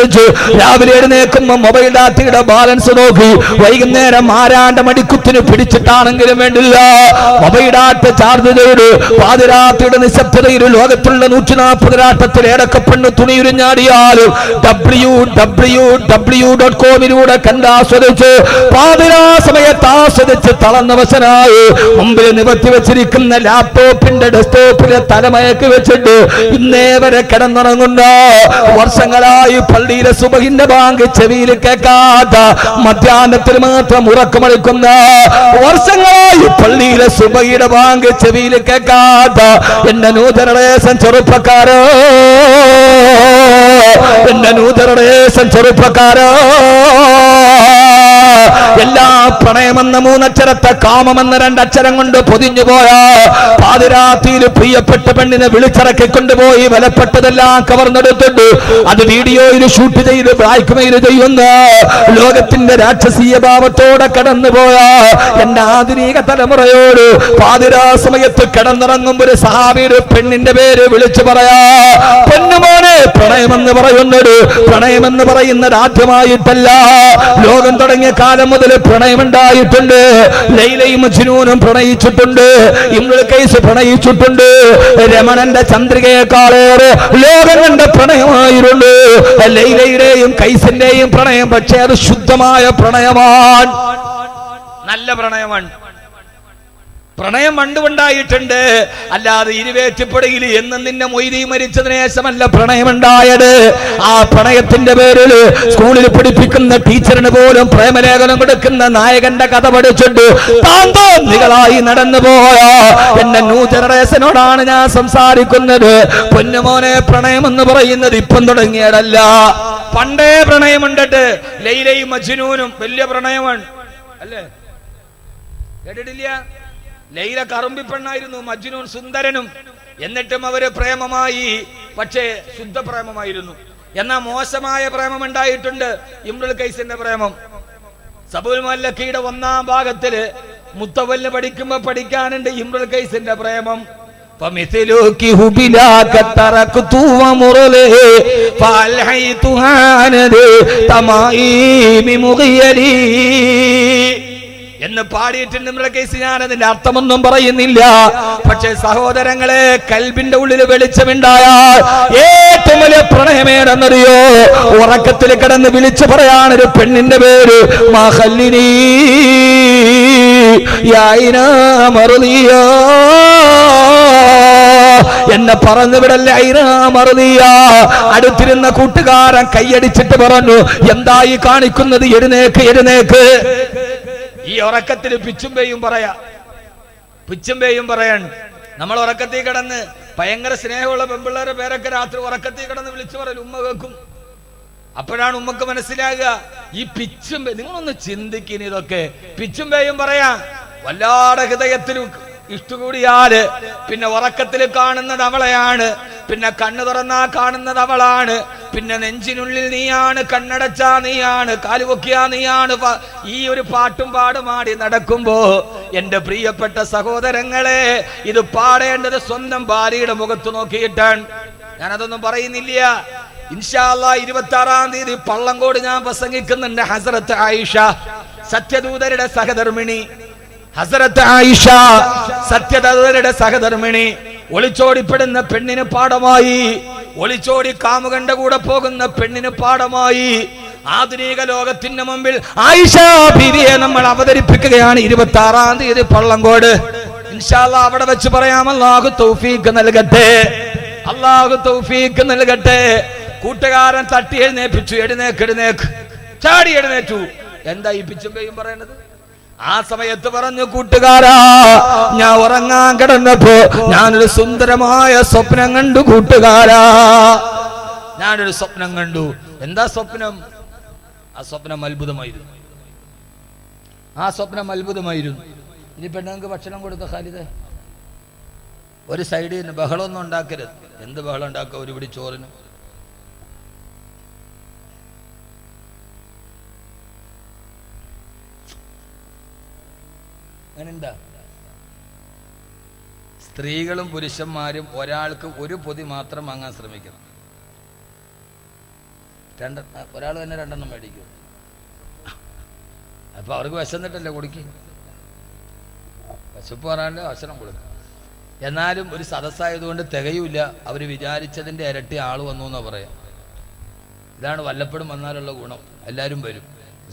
അടിച്ചു. രാവിലെ എഴുന്നേൽക്കുമ്പോ മൊബൈൽ ഡാറ്റയുടെ ബാലൻസ് നോക്കി. വൈകുന്നേരം ആരാന്റെ മടിക്കുത്തിന് പിടിച്ചിട്ടാണെങ്കിലും വേണ്ടില്ല മൊബൈൽ ഡാറ്റ ചാർജ് ചെയ്ത് പാതിരാത്രിയുടെ നിശബ്ദതയിൽ ലോകത്തുള്ള 140 രാഷ്ട്രത്തിൽ ഏതൊക്കെ പെണ്ണ് തുണിയുരിഞ്ഞാടിയാലും www.com കണ്ടാസ്വദിച്ച് പാതിരാ സമയത്ത് ആസ്വദിച്ച് തളർന്നവശനായി മുമ്പിൽ നിവർത്തി വെച്ചിരിക്കുന്ന ലാപ്ടോപ്പിന്റെ ഡെസ്ക്ടോപ്പിലെ തലമയക്ക് വെച്ചിട്ട് ഇന്നേ വരെ കിടന്നുറങ്ങുന്ന വർഷങ്ങളായി പള്ളിയിലെ സുബഹിന്റെ ബാങ്ക് ചെവിയിൽ കേൾക്കാത്ത മധ്യാഹ്നത്തിൽ മാത്രം ഉറക്കമളിക്കുന്ന വർഷങ്ങളായി പള്ളിയിലെ സുബഹിയുടെ ബാങ്ക് ചെവിയിൽ കേൾക്കാത്ത എന്റെ നൂതനദേശം ചെറുപ്പക്കാരോ, എന്റെ നൂതനദേശം ചെറുപ്പക്കാരോ, എല്ലാ പ്രണയമെന്ന 3 അക്ഷരത്തെ കാമമെന്ന 2 അക്ഷരം കൊണ്ട് പൊതിഞ്ഞു പോയ പാതിരാത്രിയിൽ പ്രിയപ്പെട്ട പെണ്ണിനെ വിളിച്ചിറക്കി കൊണ്ടുപോയി വിലപ്പെട്ടതെല്ലാം കവർന്നെടുത്തിട്ട് അത് വീഡിയോയിൽ ഷൂട്ട് ചെയ്ത് ബ്ലാക്ക്മെയിൽ ചെയ്യുന്ന ലോകത്തിന്റെ രാക്ഷസീയ ഭാവത്തോടെ കടന്നുപോയ എന്റെ ആധുനിക തലമുറയോട് പാതിരാ സമയത്ത് കിടന്നിറങ്ങുമ്പോൾ ഒരു സഹാബിയുടെ പെണ്ണിന്റെ പേര് വിളിച്ചു പറയാ, പൊന്നുമോനെ പ്രണയമെന്ന് പറയുന്നത്, പ്രണയമെന്ന് പറയുന്നത് ആദ്യമായിട്ടല്ല. ലോകം തുടങ്ങിയ കാലം മുതൽ പ്രണയമുണ്ടായിട്ടുണ്ട്. ലൈലയും മജ്നൂനും പ്രണയിച്ചിട്ടുണ്ട്, ഇംറുൽ ഖൈസ് പ്രണയിച്ചിട്ടുണ്ട്. രമണന്റെ ചന്ദ്രികയെക്കാളേറെ ലോകം കണ്ട പ്രണയമായിരുന്നു ലൈലയുടെയും ഖൈസിന്റെയും പ്രണയം. പക്ഷേ അത് ശുദ്ധമായ പ്രണയമാണ്, നല്ല പ്രണയമാണ്. പ്രണയം പണ്ടുണ്ടായിട്ടുണ്ട്, അല്ലാതെ ഇരുവേറ്റിപ്പുഴയിൽ എന്നും നിന്നെ മൊയ്തി മരിച്ചതിന് ശേഷമല്ല പ്രണയമുണ്ടായത്. ആ പ്രണയത്തിന്റെ പേരിൽ സ്കൂളിൽ പഠിപ്പിക്കുന്ന ടീച്ചറിന് പോലും പ്രേമലേഖനം കൊടുക്കുന്ന നായകന്റെ കഥ പഠിച്ചിട്ട് താന്തോന്നികളായി നടന്നുപോയ എന്റെ ന്യൂ ജനറേഷനോടാണ് ഞാൻ സംസാരിക്കുന്നത്. പൊന്നുമോനെ, പ്രണയം എന്ന് പറയുന്നത് ഇപ്പം തുടങ്ങിയതല്ല, പണ്ടേ പ്രണയമുണ്ടിട്ട്. ലൈലയും മജ്നൂനും വലിയ പ്രണയമാണ് അല്ലേ, കേട്ടിട്ടില്ല? ലൈല കറുമ്പിപ്പെണ്ണായിരുന്നു, മജ്നൂൻ സുന്ദരനും. എന്നിട്ടും അവര് പ്രേമമായി, പക്ഷേ ശുദ്ധ പ്രേമമായിരുന്നു. എന്നാൽ മോശമായ പ്രേമം ഉണ്ടായിട്ടുണ്ട്, ഇംറുൽ ഖൈസിന്റെ പ്രേമം. സബുൽ മല്ലക്കിയുടെ 1-ാം ഭാഗത്തില് മുത്തവല്ല് പഠിക്കുമ്പോ പഠിക്കാനുണ്ട് ഇംറുൽ ഖൈസിന്റെ പ്രേമം. എന്ന് പാടിയിട്ടുണ്ട് ഇംറുൽ ഖൈസ്. ഞാൻ അതിന്റെ അർത്ഥമൊന്നും പറയുന്നില്ല. പക്ഷെ സഹോദരങ്ങളെ, കൽബിന്റെ ഉള്ളിൽ വെളിച്ചമുണ്ടായാൽ ഏറ്റവും വലിയ പ്രണയമേനെന്നറിയോ? ഉറക്കത്തിൽ കിടന്ന് വിളിച്ചു പറയാനൊരു പെണ്ണിന്റെ പേര് മഹല്ലിനി എന്നെ പറഞ്ഞു വിടല്ലേ ഐനാമറിയ. അടുത്തിരുന്ന കൂട്ടുകാരൻ കൈയടിച്ചിട്ട് പറഞ്ഞു, എന്തായി കാണിക്കുന്നത്? എഴുന്നേക്ക്, എഴുന്നേക്ക്. ഈ ഉറക്കത്തിൽ പിച്ചുംപേയും പറയാൻ നമ്മൾ ഉറക്കത്തിൽ കിടന്ന് ഭയങ്കര സ്നേഹമുള്ള പെമ്പിള്ളേരെ പേരൊക്കെ രാത്രി ഉറക്കത്തിൽ കിടന്ന് വിളിച്ചു പറയും, ഉമ്മ കേൾക്കും. അപ്പോഴാണ് ഉമ്മക്ക് മനസ്സിലാകുക ഈ പിച്ചുംപേ. നിങ്ങളൊന്ന് ചിന്തിക്കുന്ന, ഇതൊക്കെ പിച്ചുംപേയും പറയാ. വല്ലാതെ ഹൃദയത്തിൽ ഇഷ്ടകൂടിയാല് പിന്നെ ഉറക്കത്തിൽ കാണുന്നത് അവളെയാണ്, പിന്നെ കണ്ണു തുറന്നാ കാണുന്നത് അവളാണ്, പിന്നെ നെഞ്ചിനുള്ളിൽ നീയാണ്, കണ്ണടച്ചാ നീയാണ്, കാലുപൊക്കിയാ നീയാണ്. ഈ ഒരു പാട്ടും പാടുമാടി നടക്കുമ്പോ എന്റെ പ്രിയപ്പെട്ട സഹോദരങ്ങളെ, ഇത് പാടേണ്ടത് സ്വന്തം ഭാര്യയുടെ മുഖത്ത് നോക്കിയിട്ടാണ്. ഞാനതൊന്നും പറയുന്നില്ല. ഇൻഷാ അല്ലാഹ് 26-ാം തീയതി പള്ളങ്കോട് ഞാൻ പ്രസംഗിക്കുന്നുണ്ട്. ഹസ്രത്ത് ആയിഷ, സത്യദൂതരുടെ സഹധർമ്മിണി. ഹസ്രത്ത് ആയിഷ സത്യദൂതരുടെ സഹധർമ്മിണി. ഒളിച്ചോടിപ്പെടുന്ന പെണ്ണിന് പാഠമായി, ഒളിച്ചോടി കാമുകന്റെ കൂടെ പോകുന്ന പെണ്ണിന് പാഠമായി. ആധുനിക ലോകത്തിന്റെ മുമ്പിൽ ആയിഷ ബീവിയെ നമ്മൾ അവതരിപ്പിക്കുകയാണ് 26-ാം തീയതി പള്ളങ്കോട്. ഇൻഷാ അല്ലാഹ് അവിടെ വെച്ച് പറയാം. അല്ലാഹു തൗഫീഖ് നൽകട്ടെ, അല്ലാഹു തൗഫീഖ് നൽകട്ടെ. കൂട്ടുകാരൻ തട്ടി എഴുന്നേപ്പിച്ചു, എഴുന്നേക്ക്, എഴുന്നേക്ക്. ചാടി എഴുന്നേറ്റു. എന്താ ഈ പിച്ചുംപേയും പറയണത്? ആ സമയത്ത് പറഞ്ഞു, കൂട്ടുകാരാ, ഞാൻ ഉറങ്ങാൻ കിടന്നപ്പോ ഞാനൊരു സുന്ദരമായ സ്വപ്നം കണ്ടു. കൂട്ടുകാരാ, ഞാനൊരു സ്വപ്നം കണ്ടു. എന്താ സ്വപ്നം? ആ സ്വപ്നം അത്ഭുതമായിരുന്നു. ആ സ്വപ്നം അത്ഭുതമായിരുന്നു. ഇനി പെണ്ണുങ്ങൾക്ക് ഭക്ഷണം കൊടുക്ക ഖാലിദേ, ഒരു സൈഡിൽ നിന്ന് ബഹളമൊന്നും ഉണ്ടാക്കരുത്. എന്ത് ബഹളം ഉണ്ടാക്കുക ഒരു പിടി ചോറിന്? അങ്ങനെയുണ്ടാ? സ്ത്രീകളും പുരുഷന്മാരും ഒരാൾക്ക് ഒരു പൊതി മാത്രം വാങ്ങാൻ ശ്രമിക്കണം. ഒരാൾ തന്നെ 2 മേടിക്കും. അപ്പൊ അവർക്ക് വിശന്നിട്ടല്ലേ കൊടുക്കും, വിശപ്പ് പറയാണ്ട് ഭക്ഷണം കൊടുക്കും. എന്നാലും ഒരു സദസ്സായതുകൊണ്ട് തികയൂല, അവർ വിചാരിച്ചതിൻ്റെ ഇരട്ടി ആൾ വന്നു എന്നാ പറയാം. ഇതാണ് വല്ലപ്പോഴും വന്നാലുള്ള ഗുണം. എല്ലാവരും വരും.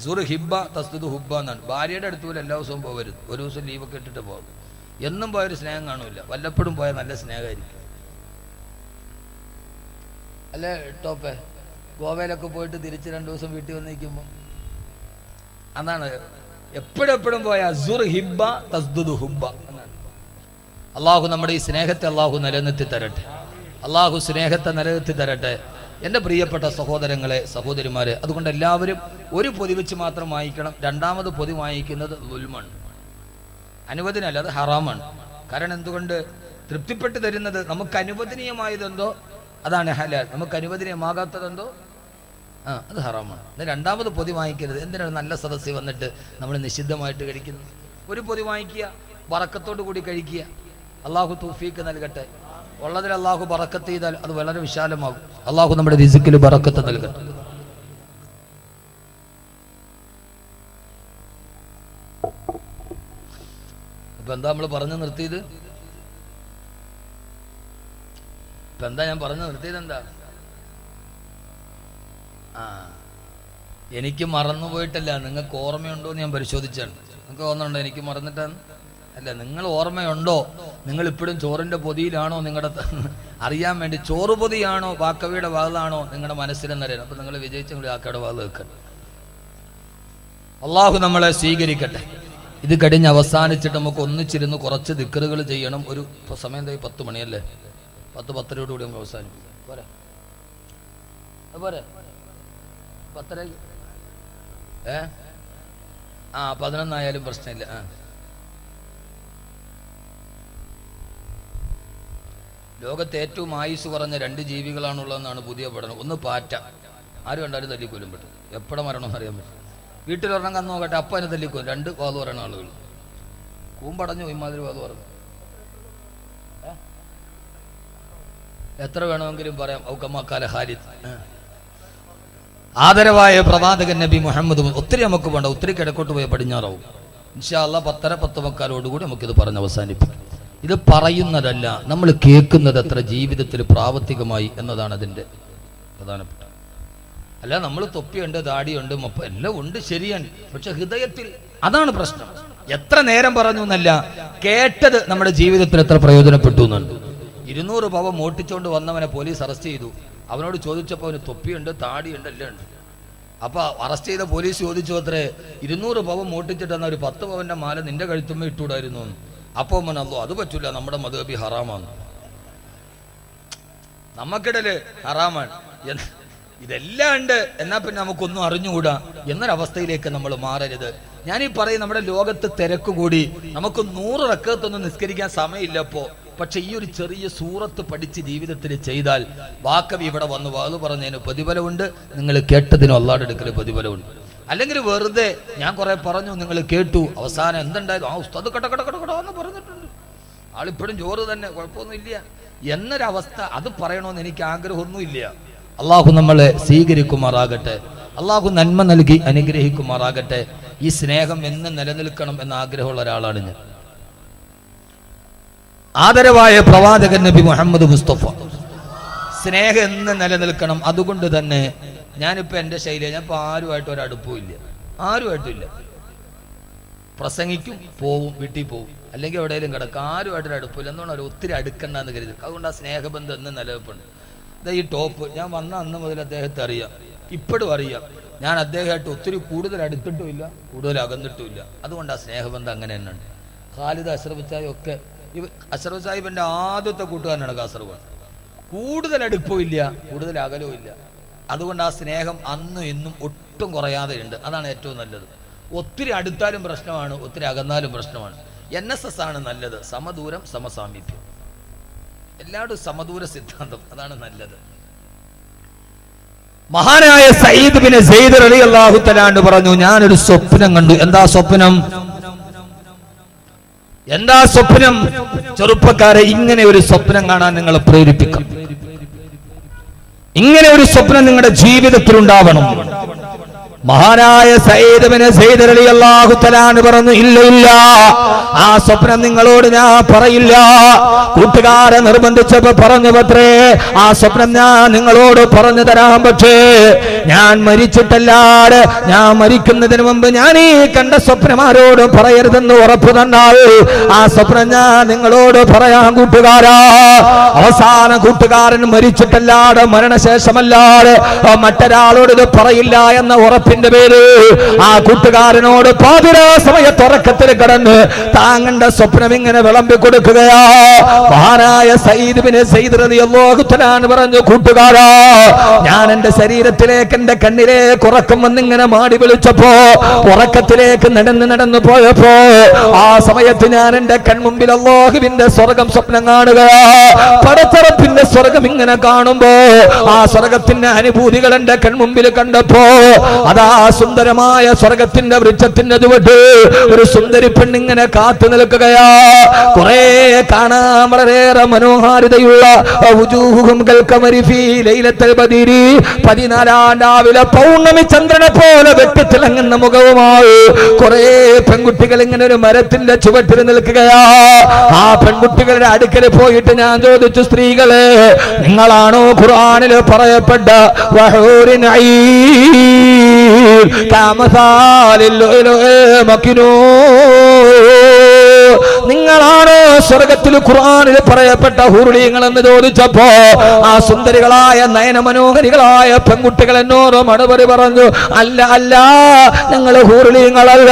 സുർ ഹിബ്ബ തസ്തുദ് ഹുബ്ബ എന്നാണ്. ഭാര്യയുടെ അടുത്ത് പോലും എല്ലാ ദിവസവും പോകരുത്, ഒരു ദിവസം ലീവൊക്കെ ഇട്ടിട്ട് പോകും. എന്നും പോയൊരു സ്നേഹം കാണൂല, വല്ലപ്പോഴും പോയാൽ നല്ല സ്നേഹമായിരിക്കും. അല്ലേ ടോപ്പേ? ഗോവയിലൊക്കെ പോയിട്ട് തിരിച്ച് 2 ദിവസം വീട്ടിൽ വന്ന് നിൽക്കുമ്പോൾ അതാണ് എപ്പോഴും പോയ സുർ ഹിബ്ബ തസ്തുദ് ഹുബ്ബ എന്നാണ്. അള്ളാഹു നമ്മുടെ ഈ സ്നേഹത്തെ അള്ളാഹു നിലനിർത്തി തരട്ടെ. അള്ളാഹു സ്നേഹത്തെ നിലനിർത്തി തരട്ടെ. എൻ്റെ പ്രിയപ്പെട്ട സഹോദരങ്ങളെ, സഹോദരിമാരെ, അതുകൊണ്ട് എല്ലാവരും ഒരു പൊതി വെച്ച് മാത്രം വാങ്ങിക്കണം. 2ാമത് പൊതി വാങ്ങിക്കുന്നത് ദുൽമാണ്, അനുവദനീയമല്ല, അത് ഹറാമാണ്. കാരണം എന്തുകൊണ്ട്? തൃപ്തിപ്പെട്ട് തരുന്നത് നമുക്ക് അനുവദനീയമായതെന്തോ അതാണ് ഹലാൽ, നമുക്ക് അനുവദനീയമാകാത്തതെന്തോ അത് ഹറാമാണ്. 2ാമത് പൊതി വാങ്ങിക്കരുത്. എന്തിനാണ് നല്ല സദസ്സിൽ വന്നിട്ട് നമ്മൾ നിഷിദ്ധമായിട്ട് കഴിക്കുന്നത്? ഒരു പൊതി വാങ്ങിക്കുക, ബറക്കത്തോടു കൂടി കഴിക്കുക. അള്ളാഹു തൗഫീക്ക് നൽകട്ടെ. ഉള്ളതിൽ അള്ളാഹു ബറക്കത്ത് ചെയ്താൽ അത് വളരെ വിശാലമാകും. അള്ളാഹു നമ്മുടെ റിസ്ക്കിൽ ബറക്കത്ത് നൽകട്ടെ. അപ്പൊ എന്താ നമ്മൾ പറഞ്ഞു നിർത്തിയത്? ഇപ്പൊ എന്താ ഞാൻ പറഞ്ഞു നിർത്തിയത്? എന്താ? എനിക്ക് മറന്നുപോയിട്ടല്ല, നിങ്ങൾക്ക് ഓർമ്മയുണ്ടോ എന്ന് ഞാൻ പരിശോധിച്ചാണ്. നിങ്ങൾക്ക് ഓർമ്മയുണ്ടോ എനിക്ക് മറന്നിട്ടാണ്? അല്ല, നിങ്ങൾ ഓർമ്മയുണ്ടോ? നിങ്ങൾ ഇപ്പോഴും ചോറിന്റെ പൊതിയിലാണോ? നിങ്ങളുടെ അറിയാൻ വേണ്ടി ചോറ് പൊതിയാണോ വാക്കവിയുടെ വാതാണോ നിങ്ങളുടെ മനസ്സിലെന്നറിയാം. അപ്പൊ നിങ്ങൾ വിജയിച്ചെങ്കിൽ ആക്കയുടെ വാത് വെക്കണം. അള്ളാഹു നമ്മളെ സ്വീകരിക്കട്ടെ. ഇത് കഴിഞ്ഞ് അവസാനിച്ചിട്ട് നമുക്ക് ഒന്നിച്ചിരുന്ന് കുറച്ച് ദിക്റുകൾ ചെയ്യണം. ഒരു സമയം 10 മണിയല്ലേ, 10-10:30 കൂടി നമുക്ക് അവസാനിപ്പിക്കാം. പോരെ? അതുപോലെ 10 11 ആയാലും പ്രശ്നമില്ല. ലോകത്ത് ഏറ്റവും ആയുസ് കുറഞ്ഞ 2 ജീവികളാണുള്ളതെന്നാണ് പുതിയ പഠനം. ഒന്ന് പാറ്റ, ആരും കണ്ടാലും തല്ലിക്കൊല്ലും പറ്റും. എപ്പോഴും മരണമെന്ന് അറിയാൻ പറ്റും. വീട്ടിലൊരെണ്ണം കന്ന് നോക്കട്ടെ, അപ്പം അതിനെ തല്ലിക്കൊല്ലും. 2 വാത് പറയുന്ന ആളുകൾ. കൂമ്പടഞ്ഞു ഇമാതിരി വാത് പറഞ്ഞു. എത്ര വേണമെങ്കിലും പറയാം. ഔക്കമ്മക്കാല ഖാലിദ്. ആദരവായ പ്രവാചകൻ നബി മുഹമ്മദ്. ഒത്തിരി നമുക്ക് വേണ്ട, ഒത്തിരി കിഴക്കോട്ട് പോയ പടിഞ്ഞാറാവും. ഇൻഷാ അല്ലാഹ് 10:10 നമുക്കിത് പറഞ്ഞ് അവസാനിപ്പിക്കും. ഇത് പറയുന്നതല്ല, നമ്മൾ കേൾക്കുന്നത് എത്ര ജീവിതത്തിൽ പ്രാവർത്തികമായി എന്നതാണ് അതിൻ്റെ പ്രധാനപ്പെട്ട. അല്ല, നമ്മൾ തൊപ്പിയുണ്ട്, ദാടിയുണ്ട്, എല്ലാം ഉണ്ട്, ശരിയാണ്. പക്ഷെ ഹൃദയത്തിൽ അതാണ് പ്രശ്നം. എത്ര നേരം പറഞ്ഞു എന്നല്ല, കേട്ടത് നമ്മുടെ ജീവിതത്തിൽ എത്ര പ്രയോജനപ്പെട്ടു എന്നുണ്ട്. 200 പവ മോട്ടിച്ചുകൊണ്ട് വന്നവനെ പോലീസ് അറസ്റ്റ് ചെയ്തു. അവനോട് ചോദിച്ചപ്പോൾ അവന് തൊപ്പിയുണ്ട്, താടിയുണ്ട്, എല്ലാം ഉണ്ട്. അപ്പൊ അറസ്റ്റ് ചെയ്ത പോലീസ് ചോദിച്ചു അത്രേ, 200 പവൻ മോട്ടിച്ചിട്ടെന്ന ഒരു 10 പവന്റെ മാല നിന്റെ കഴുത്തുമ്മ ഇട്ടൂടായിരുന്നു. അപ്പോ മനല്ലോ അത് പറ്റൂല, നമ്മുടെ മദ്ഹബി ഹറാമാണ്, നമുക്കിടല് ഹറാമാണ്, ഇതെല്ലാം ഉണ്ട്, എന്നാ പിന്നെ നമുക്കൊന്നും അറിഞ്ഞുകൂടാ എന്നൊരവസ്ഥയിലേക്ക് നമ്മൾ മാറരുത്. ഞാനീ പറയും, നമ്മുടെ ലോകത്ത് തിരക്ക് കൂടി, നമുക്ക് 100 റക്അത്തൊന്നും നിസ്കരിക്കാൻ സമയമില്ലപ്പോ. പക്ഷെ ഈ ഒരു ചെറിയ സൂറത്ത് പഠിച്ച് ജീവിതത്തിൽ ചെയ്താൽ, വാക്കവി ഇവിടെ വന്ന് വാത് പറഞ്ഞതിന് പ്രതിഫലമുണ്ട്, നിങ്ങൾ കേട്ടതിനും അള്ളാഹുവിന്റെ അടുക്കൽ പ്രതിഫലമുണ്ട്. അല്ലെങ്കിൽ വെറുതെ ഞാൻ കുറെ പറഞ്ഞു, നിങ്ങൾ കേട്ടു, അവസാനം എന്തുണ്ടായത്, ഉസ്താദ് കടന്ന് പറഞ്ഞിട്ടുണ്ട്, ആളിപ്പോഴും ചോറ് തന്നെ, കുഴപ്പമൊന്നുമില്ല എന്നൊരവസ്ഥ, അത് പറയണമെന്ന് എനിക്ക് ആഗ്രഹമൊന്നുമില്ല. അള്ളാഹു നമ്മളെ സ്വീകരിക്കുമാറാകട്ടെ, അള്ളാഹു നന്മ നൽകി അനുഗ്രഹിക്കുമാറാകട്ടെ. ഈ സ്നേഹം എന്ന് നിലനിൽക്കണം എന്ന ആഗ്രഹമുള്ള ഒരാളാണ് ഞാൻ. ആദരവായ പ്രവാചകൻ നബി മുഹമ്മദ് മുസ്തഫ, സ്നേഹം എന്ന് നിലനിൽക്കണം. അതുകൊണ്ട് തന്നെ ഞാനിപ്പോൾ എൻ്റെ ശൈലി, ഞാനിപ്പോൾ ആരുമായിട്ട് ഒരടുപ്പവും ഇല്ല, ആരുമായിട്ടുമില്ല. പ്രസംഗിക്കും, പോവും, വീട്ടിൽ പോവും, അല്ലെങ്കിൽ എവിടെയെങ്കിലും കിടക്കും, ആരുമായിട്ടൊരു അടുപ്പില്ല. എന്തുകൊണ്ട് അവർ ഒത്തിരി അടുക്കണ്ടെന്ന് കരുതി. അതുകൊണ്ട് ആ സ്നേഹബന്ധം എന്ന് നിലനിൽപ്പുണ്ട്. ഇതാ ഈ ടോപ്പ്, ഞാൻ വന്ന അന്ന് മുതൽ അദ്ദേഹത്തെ അറിയാം, ഇപ്പോഴും അറിയാം. ഞാൻ അദ്ദേഹമായിട്ട് ഒത്തിരി കൂടുതൽ അടുത്തിട്ടുമില്ല, കൂടുതൽ അകന്നിട്ടുമില്ല. അതുകൊണ്ട് ആ സ്നേഹബന്ധം അങ്ങനെ തന്നെയാണ്. ഖാലിദ് അഷ്റഫ് സാഹിബ് ഒക്കെ, അഷ്റഫ് സാഹിബിൻ്റെ ആദ്യത്തെ കൂട്ടുകാരനാണ് കാസർഗോഡ്. കൂടുതൽ അടുപ്പവും ഇല്ല, കൂടുതൽ അകലവും ഇല്ല. അതുകൊണ്ട് ആ സ്നേഹം അന്നും ഇന്നും ഒട്ടും കുറയാതെ ഉണ്ട്. അതാണ് ഏറ്റവും നല്ലത്. ഒത്തിരി അടുത്താലും പ്രശ്നമാണ്, ഒത്തിരി അകന്നാലും പ്രശ്നമാണ്. NSS ആണ് നല്ലത്, സമദൂരം സമസാമീപ്യം. എല്ലാവരും സമദൂര സിദ്ധാന്തം, അതാണ് നല്ലത്. മഹാനായ സയ്യിദ് ബിൻ സെയ്ദ് റളിയല്ലാഹു തആല അൻഹു പറഞ്ഞു, ഞാനൊരു സ്വപ്നം കണ്ടു. എന്താ സ്വപ്നം? എന്താ സ്വപ്നം? ചെറുപ്പക്കാരെ, ഇങ്ങനെ ഒരു സ്വപ്നം കാണാൻ നിങ്ങളെ പ്രേരിപ്പിക്കാം. ഇങ്ങനെ ഒരു സ്വപ്നം നിങ്ങളുടെ ജീവിതത്തിൽ ഉണ്ടാവണം. മഹാനായ സയ്യിദ് ഇബ്നു സയ്യിദ് റളിയല്ലാഹു തആല പറഞ്ഞു, ഇല്ല ഇല്ല, ആ സ്വപ്നം നിങ്ങളോട് ഞാൻ പറയില്ല. കൂട്ടുകാരെ നിർബന്ധിച്ചപ്പോ പറഞ്ഞു പത്രേ, ആ സ്വപ്നം ഞാൻ നിങ്ങളോട് പറഞ്ഞു തരാൻ. പക്ഷേ ഞാൻ മരിച്ചിട്ടല്ലാതെ, ഞാൻ മരിക്കുന്നതിന് മുമ്പ് ഞാൻ ഈ കണ്ട സ്വപ്നം ആരോടും പറയരുതെന്ന് ഉറപ്പ് തന്നാൽ ആ സ്വപ്നം ഞാൻ നിങ്ങളോട് പറയാൻ കൂട്ടുകാരാ. അവസാന കൂട്ടുകാരൻ മരിച്ചിട്ടല്ലാതെ, മരണശേഷമല്ലാതെ മറ്റൊരാളോട് ഇത് പറയില്ല എന്ന ഉറപ്പിന്റെ പേര് ആ കൂട്ടുകാരനോട് പാതിരാ സമയത്ത് ഉറക്കത്തിൽ കിടന്ന് താങ്കളുടെ സ്വപ്നം ഇങ്ങനെ വിളമ്പി കൊടുക്കുകയാ. മഹാനായ സയ്യിദ് ഇബ്നു സയ്യിദ് റളിയല്ലാഹു തആല പറഞ്ഞു, കൂട്ടുകാരാ, ഞാൻ എന്റെ ശരീരത്തിലേക്ക്, എന്റെ കണ്ണിലേക്ക് ഉറക്കം വന്നിങ്ങനെ മാടി വിളിച്ചപ്പോ, ഉറക്കത്തിലേക്ക് നടന്നു പോയപ്പോ ആ സമയത്ത് ഞാൻ എന്റെ കൺമുമ്പിൽ അല്ലാഹുവിന്റെ സ്വർഗം സ്വപ്നം കാണുകയാ. പടച്ചറപ്പിന്റെ സ്വർഗം ഇങ്ങനെ കാണുമ്പോ ആ സ്വർഗത്തിന്റെ അനുഭൂതികൾ എന്റെ കൺമുമ്പിൽ കണ്ടപ്പോ അതാ സുന്ദരമായ സ്വർഗത്തിന്റെ വൃക്ഷത്തിന്റെ ചുവട്ട് ഒരു സുന്ദരി പെണ്ണിങ്ങനെ കാത്തു നിൽക്കുകയാ. കുറെ കാണാൻ വളരെയേറെ മനോഹാരിതയുള്ള 14 രാവിലെ പൗർണമി ചന്ദ്രനെ പോലെ വെട്ടിത്തിളങ്ങുന്ന മുഖവുമായി കുറെ പെൺകുട്ടികൾ ഇങ്ങനെ ഒരു മരത്തിന്റെ ചുവട്ടിൽ നിൽക്കുകയാ. ആ പെൺകുട്ടികളുടെ അടുക്കൽ പോയിട്ട് ഞാൻ ചോദിച്ചു, സ്ത്രീകളെ, നിങ്ങളാണോ ഖുർആനിൽ പറയപ്പെട്ട വഹൂരിൻ നിങ്ങളാണോ സ്വർഗത്തിൽ ഖുർആനിൽ പറയപ്പെട്ട ഹൂറികൾ എന്ന് ചോദിച്ചപ്പോ ആ സുന്ദരികളായ നയനമനോഹരികളായ പെൺകുട്ടികൾ എന്നോട് മറുപടി പറഞ്ഞു, അല്ല അല്ല, ഞങ്ങൾ ഹൂറികളല്ല,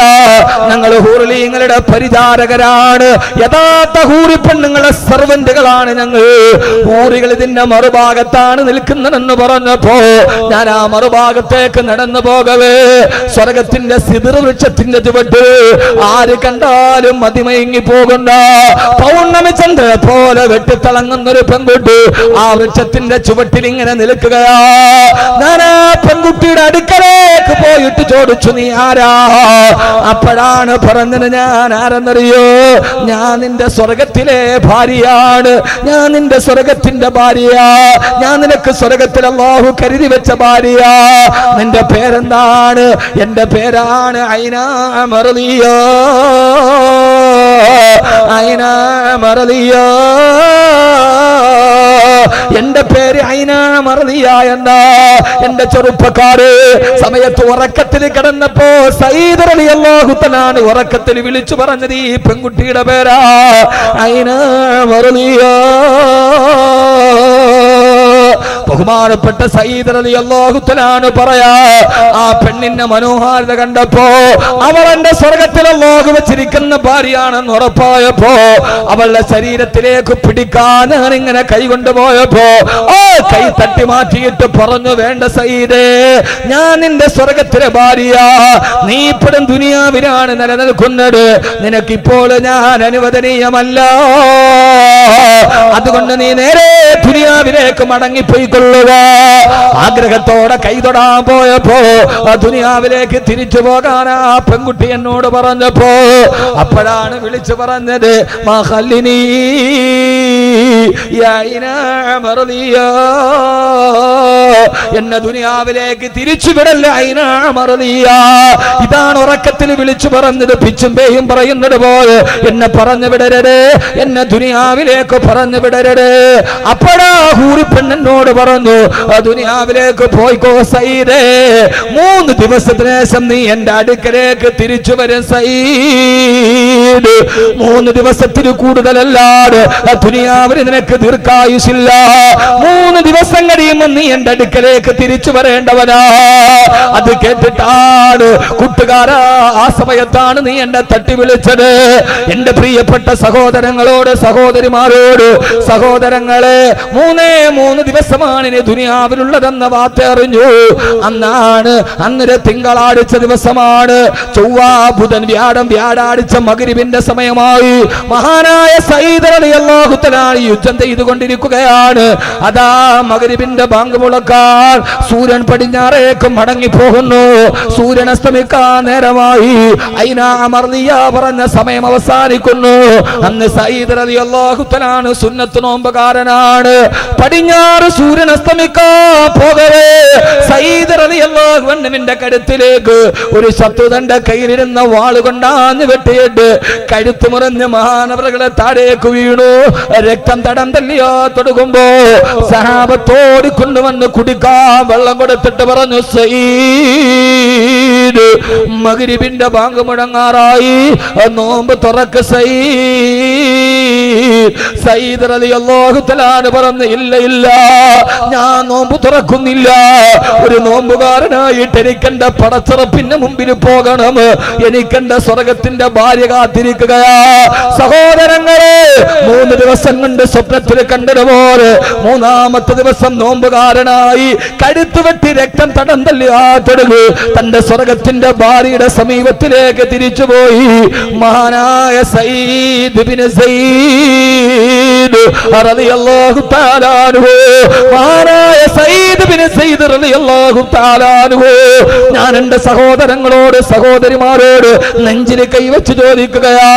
ഞങ്ങൾ ഹൂറികളുടെ പരിചാരകരാണ്, യഥാർത്ഥ ഹൂറി പെണ്ണുങ്ങളെ സർവന്റുകളാണ് ഞങ്ങൾ. ഹൂറികൾ ഇതിന്റെ മറുഭാഗത്താണ് നിൽക്കുന്നതെന്ന് പറഞ്ഞപ്പോ ഞാൻ ആ മറുഭാഗത്തേക്ക് നടന്നു പോകവേ സ്വർഗത്തിന്റെ സിദ്ർ വൃക്ഷത്തിന്റെ ചുവട്ട് ആര് കണ്ടാലും മതിമയങ്ങി പോകുന്ന പൗർണമി ചന്ദ്രനെ പോലെ വെട്ടിത്തിളങ്ങുന്നൊരു പെൺകുട്ടി ആ വൃക്ഷത്തിന്റെ ചുവട്ടിൽ ഇങ്ങനെ നിൽക്കുകയാ. ഞാൻ ആ പെൺകുട്ടിയുടെ അടുക്കലേക്ക് പോയിട്ട് ചോദിച്ചു, നീ ആരാ? അപ്പോഴാണ് പറഞ്ഞത്, ഞാൻ ആരെന്നറിയോ? ഞാൻ നിന്റെ സ്വർഗത്തിലെ ഭാര്യയാണ്, ഞാൻ നിന്റെ സ്വർഗത്തിന്റെ ഭാര്യ, ഞാൻ നിനക്ക് സ്വർഗത്തിൽ അല്ലാഹു കരുതി വെച്ച ഭാര്യ. നിന്റെ പേരെന്താണ്? എന്റെ പേരാണ് ഐനാ മർദിയ. ഐനാ മർദിയ, എന്റെ പേര് ഐനാ മർദിയ എന്നാ. എന്റെ ചെറുപ്പക്കാര് സമയത്ത് ഉറക്കത്തിൽ കിടന്നപ്പോ സയ്യിദ് റളിയല്ലാഹു തആല ഉറക്കത്തിൽ വിളിച്ചു പറഞ്ഞത് ഈ പെൺകുട്ടിയുടെ പേരാ ഐനാ മർദിയ. ബഹുമാനപ്പെട്ട സയ്യിദ് റളിയല്ലാഹു തആല പറയാ, ആ പെണ്ണിന്റെ മനോഹാരിത കണ്ടപ്പോ, അവൾ എന്റെ സ്വർഗത്തിൽ അല്ലാഹു വെച്ചിരിക്കുന്ന ഭാര്യയാണെന്ന് ഉറപ്പായപ്പോ അവളുടെ ശരീരത്തിലേക്ക് പിടിക്കാൻ ഞാൻ ഇങ്ങനെ കൈ കൊണ്ടുപോയപ്പോ ആ കൈ തട്ടി മാറ്റിയിട്ട് പറഞ്ഞു, വേണ്ട സയ്യിദേ, ഞാൻ നിന്റെ സ്വർഗത്തിലെ ഭാര്യ, നീ ഇപ്പോഴും ദുനിയാവിലാണ് നിലനിൽക്കുന്നത്, നിനക്കിപ്പോൾ ഞാൻ അനുവദനീയമല്ല, അതുകൊണ്ട് നീ നേരെ ദുനിയാവിലേക്ക് മടങ്ങിപ്പോയിക്കൊള്ളുക. ആഗ്രഹത്തോടെ കൈതൊടാൻ പോയപ്പോ ദുനിയാവിലേക്ക് തിരിച്ചു പോകാൻ ആ പെൺകുട്ടി എന്നോട് പറഞ്ഞപ്പോ അപ്പോഴാണ് വിളിച്ചു പറഞ്ഞത്, മഹല്ലിനീ എന്നെ ദുനിയാവിലേക്ക് തിരിച്ചു വിടല്ല ഐനാ മർദിയ. ഇതാണ് ഉറക്കത്തിൽ വിളിച്ചു പറഞ്ഞത്. പിച്ചും പേയും പറയുന്നത് പോലെ എന്നെ പറഞ്ഞു വിടരുത്, എന്നെ ദുനിയാവിലേക്ക് പറഞ്ഞു വിടരുത്. അപ്പോഴാ ഹൂറി പെണ്ണോട് പറഞ്ഞു, ദുനിയാവിലേക്ക് പോയിക്കോ സയ്യിദേ, 3 ദിവസത്തിന് ശേഷം നീ എന്റെ അടുക്കലേക്ക് തിരിച്ചു വരും സയ്യിദ്. 3 ദിവസത്തിൽ കൂടുതലല്ലാതെ ദുനിയാവിൽ നിനക്ക് ദീർഘായുസില്ല. 3 ദിവസം കഴിയുമ്പോൾ നീ എന്റെ അടുക്കലേക്ക് തിരിച്ചു വരേണ്ടവനാ. അത് കേട്ടിട്ടാണ് കൂട്ടുകാരാ, ആ സമയത്താണ് നീ എന്നെ തട്ടി വിളിച്ചത്. എന്റെ പ്രിയപ്പെട്ട സഹോദരങ്ങളോട്, സഹോദരിമാരോട്, സഹോദരങ്ങളെ, 3 ദിവസമാണ് ഇനി ദുനിയാവിലുള്ളതെന്ന വാർത്ത അറിഞ്ഞു. അന്നൊരു തിങ്കളാഴ്ച ദിവസമാണ്. ചൊവ്വ, ബുധൻ, വ്യാഴം, വ്യാഴാഴ്ച മഗ്‌രിബിന്റെ മഗ്‌രിബിന്റെ സമയമായി. മഹാനായ സയ്യിദ് റളിയല്ലാഹു തആല യുദ്ധം ചെയ്തുകൊണ്ടിരിക്കുകയാണ്. അതാ മഗ്‌രിബിന്റെ ബാങ്ക് മുഴക്കാൻ സൂര്യൻ പടിഞ്ഞാറേക്ക് മടങ്ങി പോകുന്നു. സൂര്യൻ അസ്തമിക്കാൻ നേരമായി. ഐന അമർദിയ പറഞ്ഞ സമയം അവസാനിക്കുന്നു. അന്ന് സയ്യിദ് റളിയല്ലാഹു തആല സുന്നത്ത് നോമ്പുകാരനാണ്. പടിഞ്ഞാറ് സൂര്യൻ അസ്തമിക്കാൻ പോകവേ സയ്യിദ് റളിയല്ലാഹു അൻഹുവിന്റെ കഴുത്തിലേക്ക് ഒരു ശത്രു തന്റെ കയ്യിലിരുന്ന വാളുകൊണ്ടാഞ്ഞു വെട്ടിയിട്ട് കഴുത്ത് മുറിഞ്ഞ് മഹാനവറുകളെ താഴേക്ക് വീണു. രക്തം തടം തല്ലിയാ തൊടുകുമ്പോ സഹാബത്തോടി കൊണ്ടുവന്ന് കുടിക്കാൻ വെള്ളം കൊടുത്തിട്ട് പറഞ്ഞു, സയ്യിദ് മഗ്‌രിബിന്റെ ബാങ്ക് മുഴങ്ങാറായി, നോമ്പ് തുറക്ക് സയ്യിദ് റളിയല്ലാഹു തആല പറഞ്ഞു, ഇല്ല ഇല്ല, ഞാൻ നോമ്പ് തുറക്കുന്നില്ല. ഒരു നോമ്പുകാരനായിട്ട് എനിക്കെന്റെ പടച്ചുറപ്പിന്റെ മുമ്പിൽ പോകണം. എനിക്കെന്റെ സ്വർഗത്തിന്റെ ഭാര്യ കാത്തിരിക്കുകയാ. സഹോദരങ്ങളെ, 3 ദിവസം കൊണ്ട് സ്വപ്നത്തിൽ കണ്ടതുപോലെ 3-ാമത്തെ ദിവസം നോമ്പുകാരനായി കഴുത്ത് വെട്ടി രക്തം തടം തല്ലി തുടങ്ങി തന്റെ സ്വർഗത്തിന്റെ ഭാര്യയുടെ സമീപത്തിലേക്ക് തിരിച്ചുപോയി. മഹാനായ സയ്യിദ് ബിൻ സയ്യിദ് റളിയല്ലാഹു തആല അൻഹു, മഹാനായ സയ്യിദ് ബിൻ സയ്യിദ് റളിയല്ലാഹു തആല അൻഹു, ഞാൻ എന്റെ സഹോദരങ്ങളോട് സഹോദരിമാരോട് നെഞ്ചിൽ കൈവച്ച് ചോദിക്കുകയാ,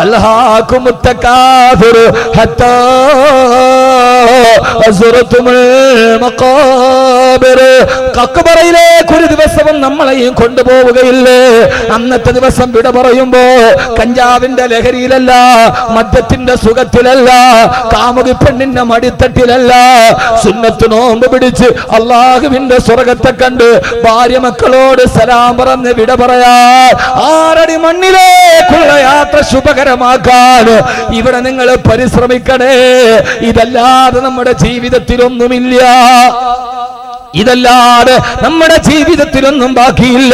അൽഹാകുമുത് തകാസുർ ഹത്താ അസ്റതുൽ മഖാബിർ. മഖബറയിലേക്ക് ഒരു ദിവസവും നമ്മളെയും കൊണ്ടുപോവുകയില്ലേ? അന്നത്തെ ദിവസം വിട പറയുമ്പോ കഞ്ചാവിന്റെ ലഹരിയിലല്ല, മദ്യത്തിന്റെ സുഖത്തിലല്ല, കാമുകി പെണ്ണിന്റെ മടിത്തട്ടിലല്ല, സുന്നത്ത് നോമ്പ് പിടിച്ച് അള്ളാഹുവിന്റെ സ്വർഗത്തെ കണ്ട് ഭാര്യ മക്കളോട് സലാം പറഞ്ഞ് വിട പറയാ. 6 അടി മണ്ണിലേക്കുള്ള യാത്ര ശുഭകരമാക്കാൻ ഇവിടെ നിങ്ങൾ പരിശ്രമിക്കണേ. ഇതല്ലാതെ നമ്മുടെ ജീവിതത്തിലൊന്നുമില്ല. ഇതല്ലാതെ നമ്മുടെ ജീവിതത്തിലൊന്നും ബാക്കിയില്ല.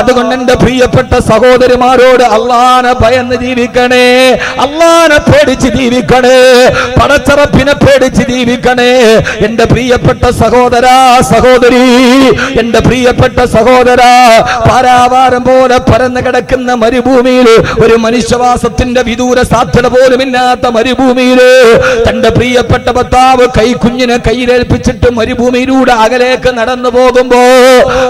അതുകൊണ്ട് എന്റെ പ്രിയപ്പെട്ട സഹോദരിമാരോട് അള്ളാനെ ഭയന്ന് ജീവിക്കണേ, അള്ളാനെ പേടിച്ച് ജീവിക്കണേ, പടച്ചറപ്പിനെ പേടിച്ച് ജീവിക്കണേ. എന്റെ പ്രിയപ്പെട്ട സഹോദരാ സഹോദരി, എന്റെ പ്രിയപ്പെട്ട സഹോദരാ, പാരാവാരം പോലെ പരന്നു കിടക്കുന്ന മരുഭൂമിയിൽ, ഒരു മനുഷ്യവാസത്തിന്റെ വിദൂര സാധ്യത പോലുമില്ലാത്ത മരുഭൂമിയിൽ തന്റെ പ്രിയപ്പെട്ട ഭർത്താവ് കൈക്കുഞ്ഞിനെ കയ്യിലേൽപ്പിച്ചിട്ട് മരുഭൂമിയിലൂടെ ലേക്ക് നടന്നു പോകുമ്പോ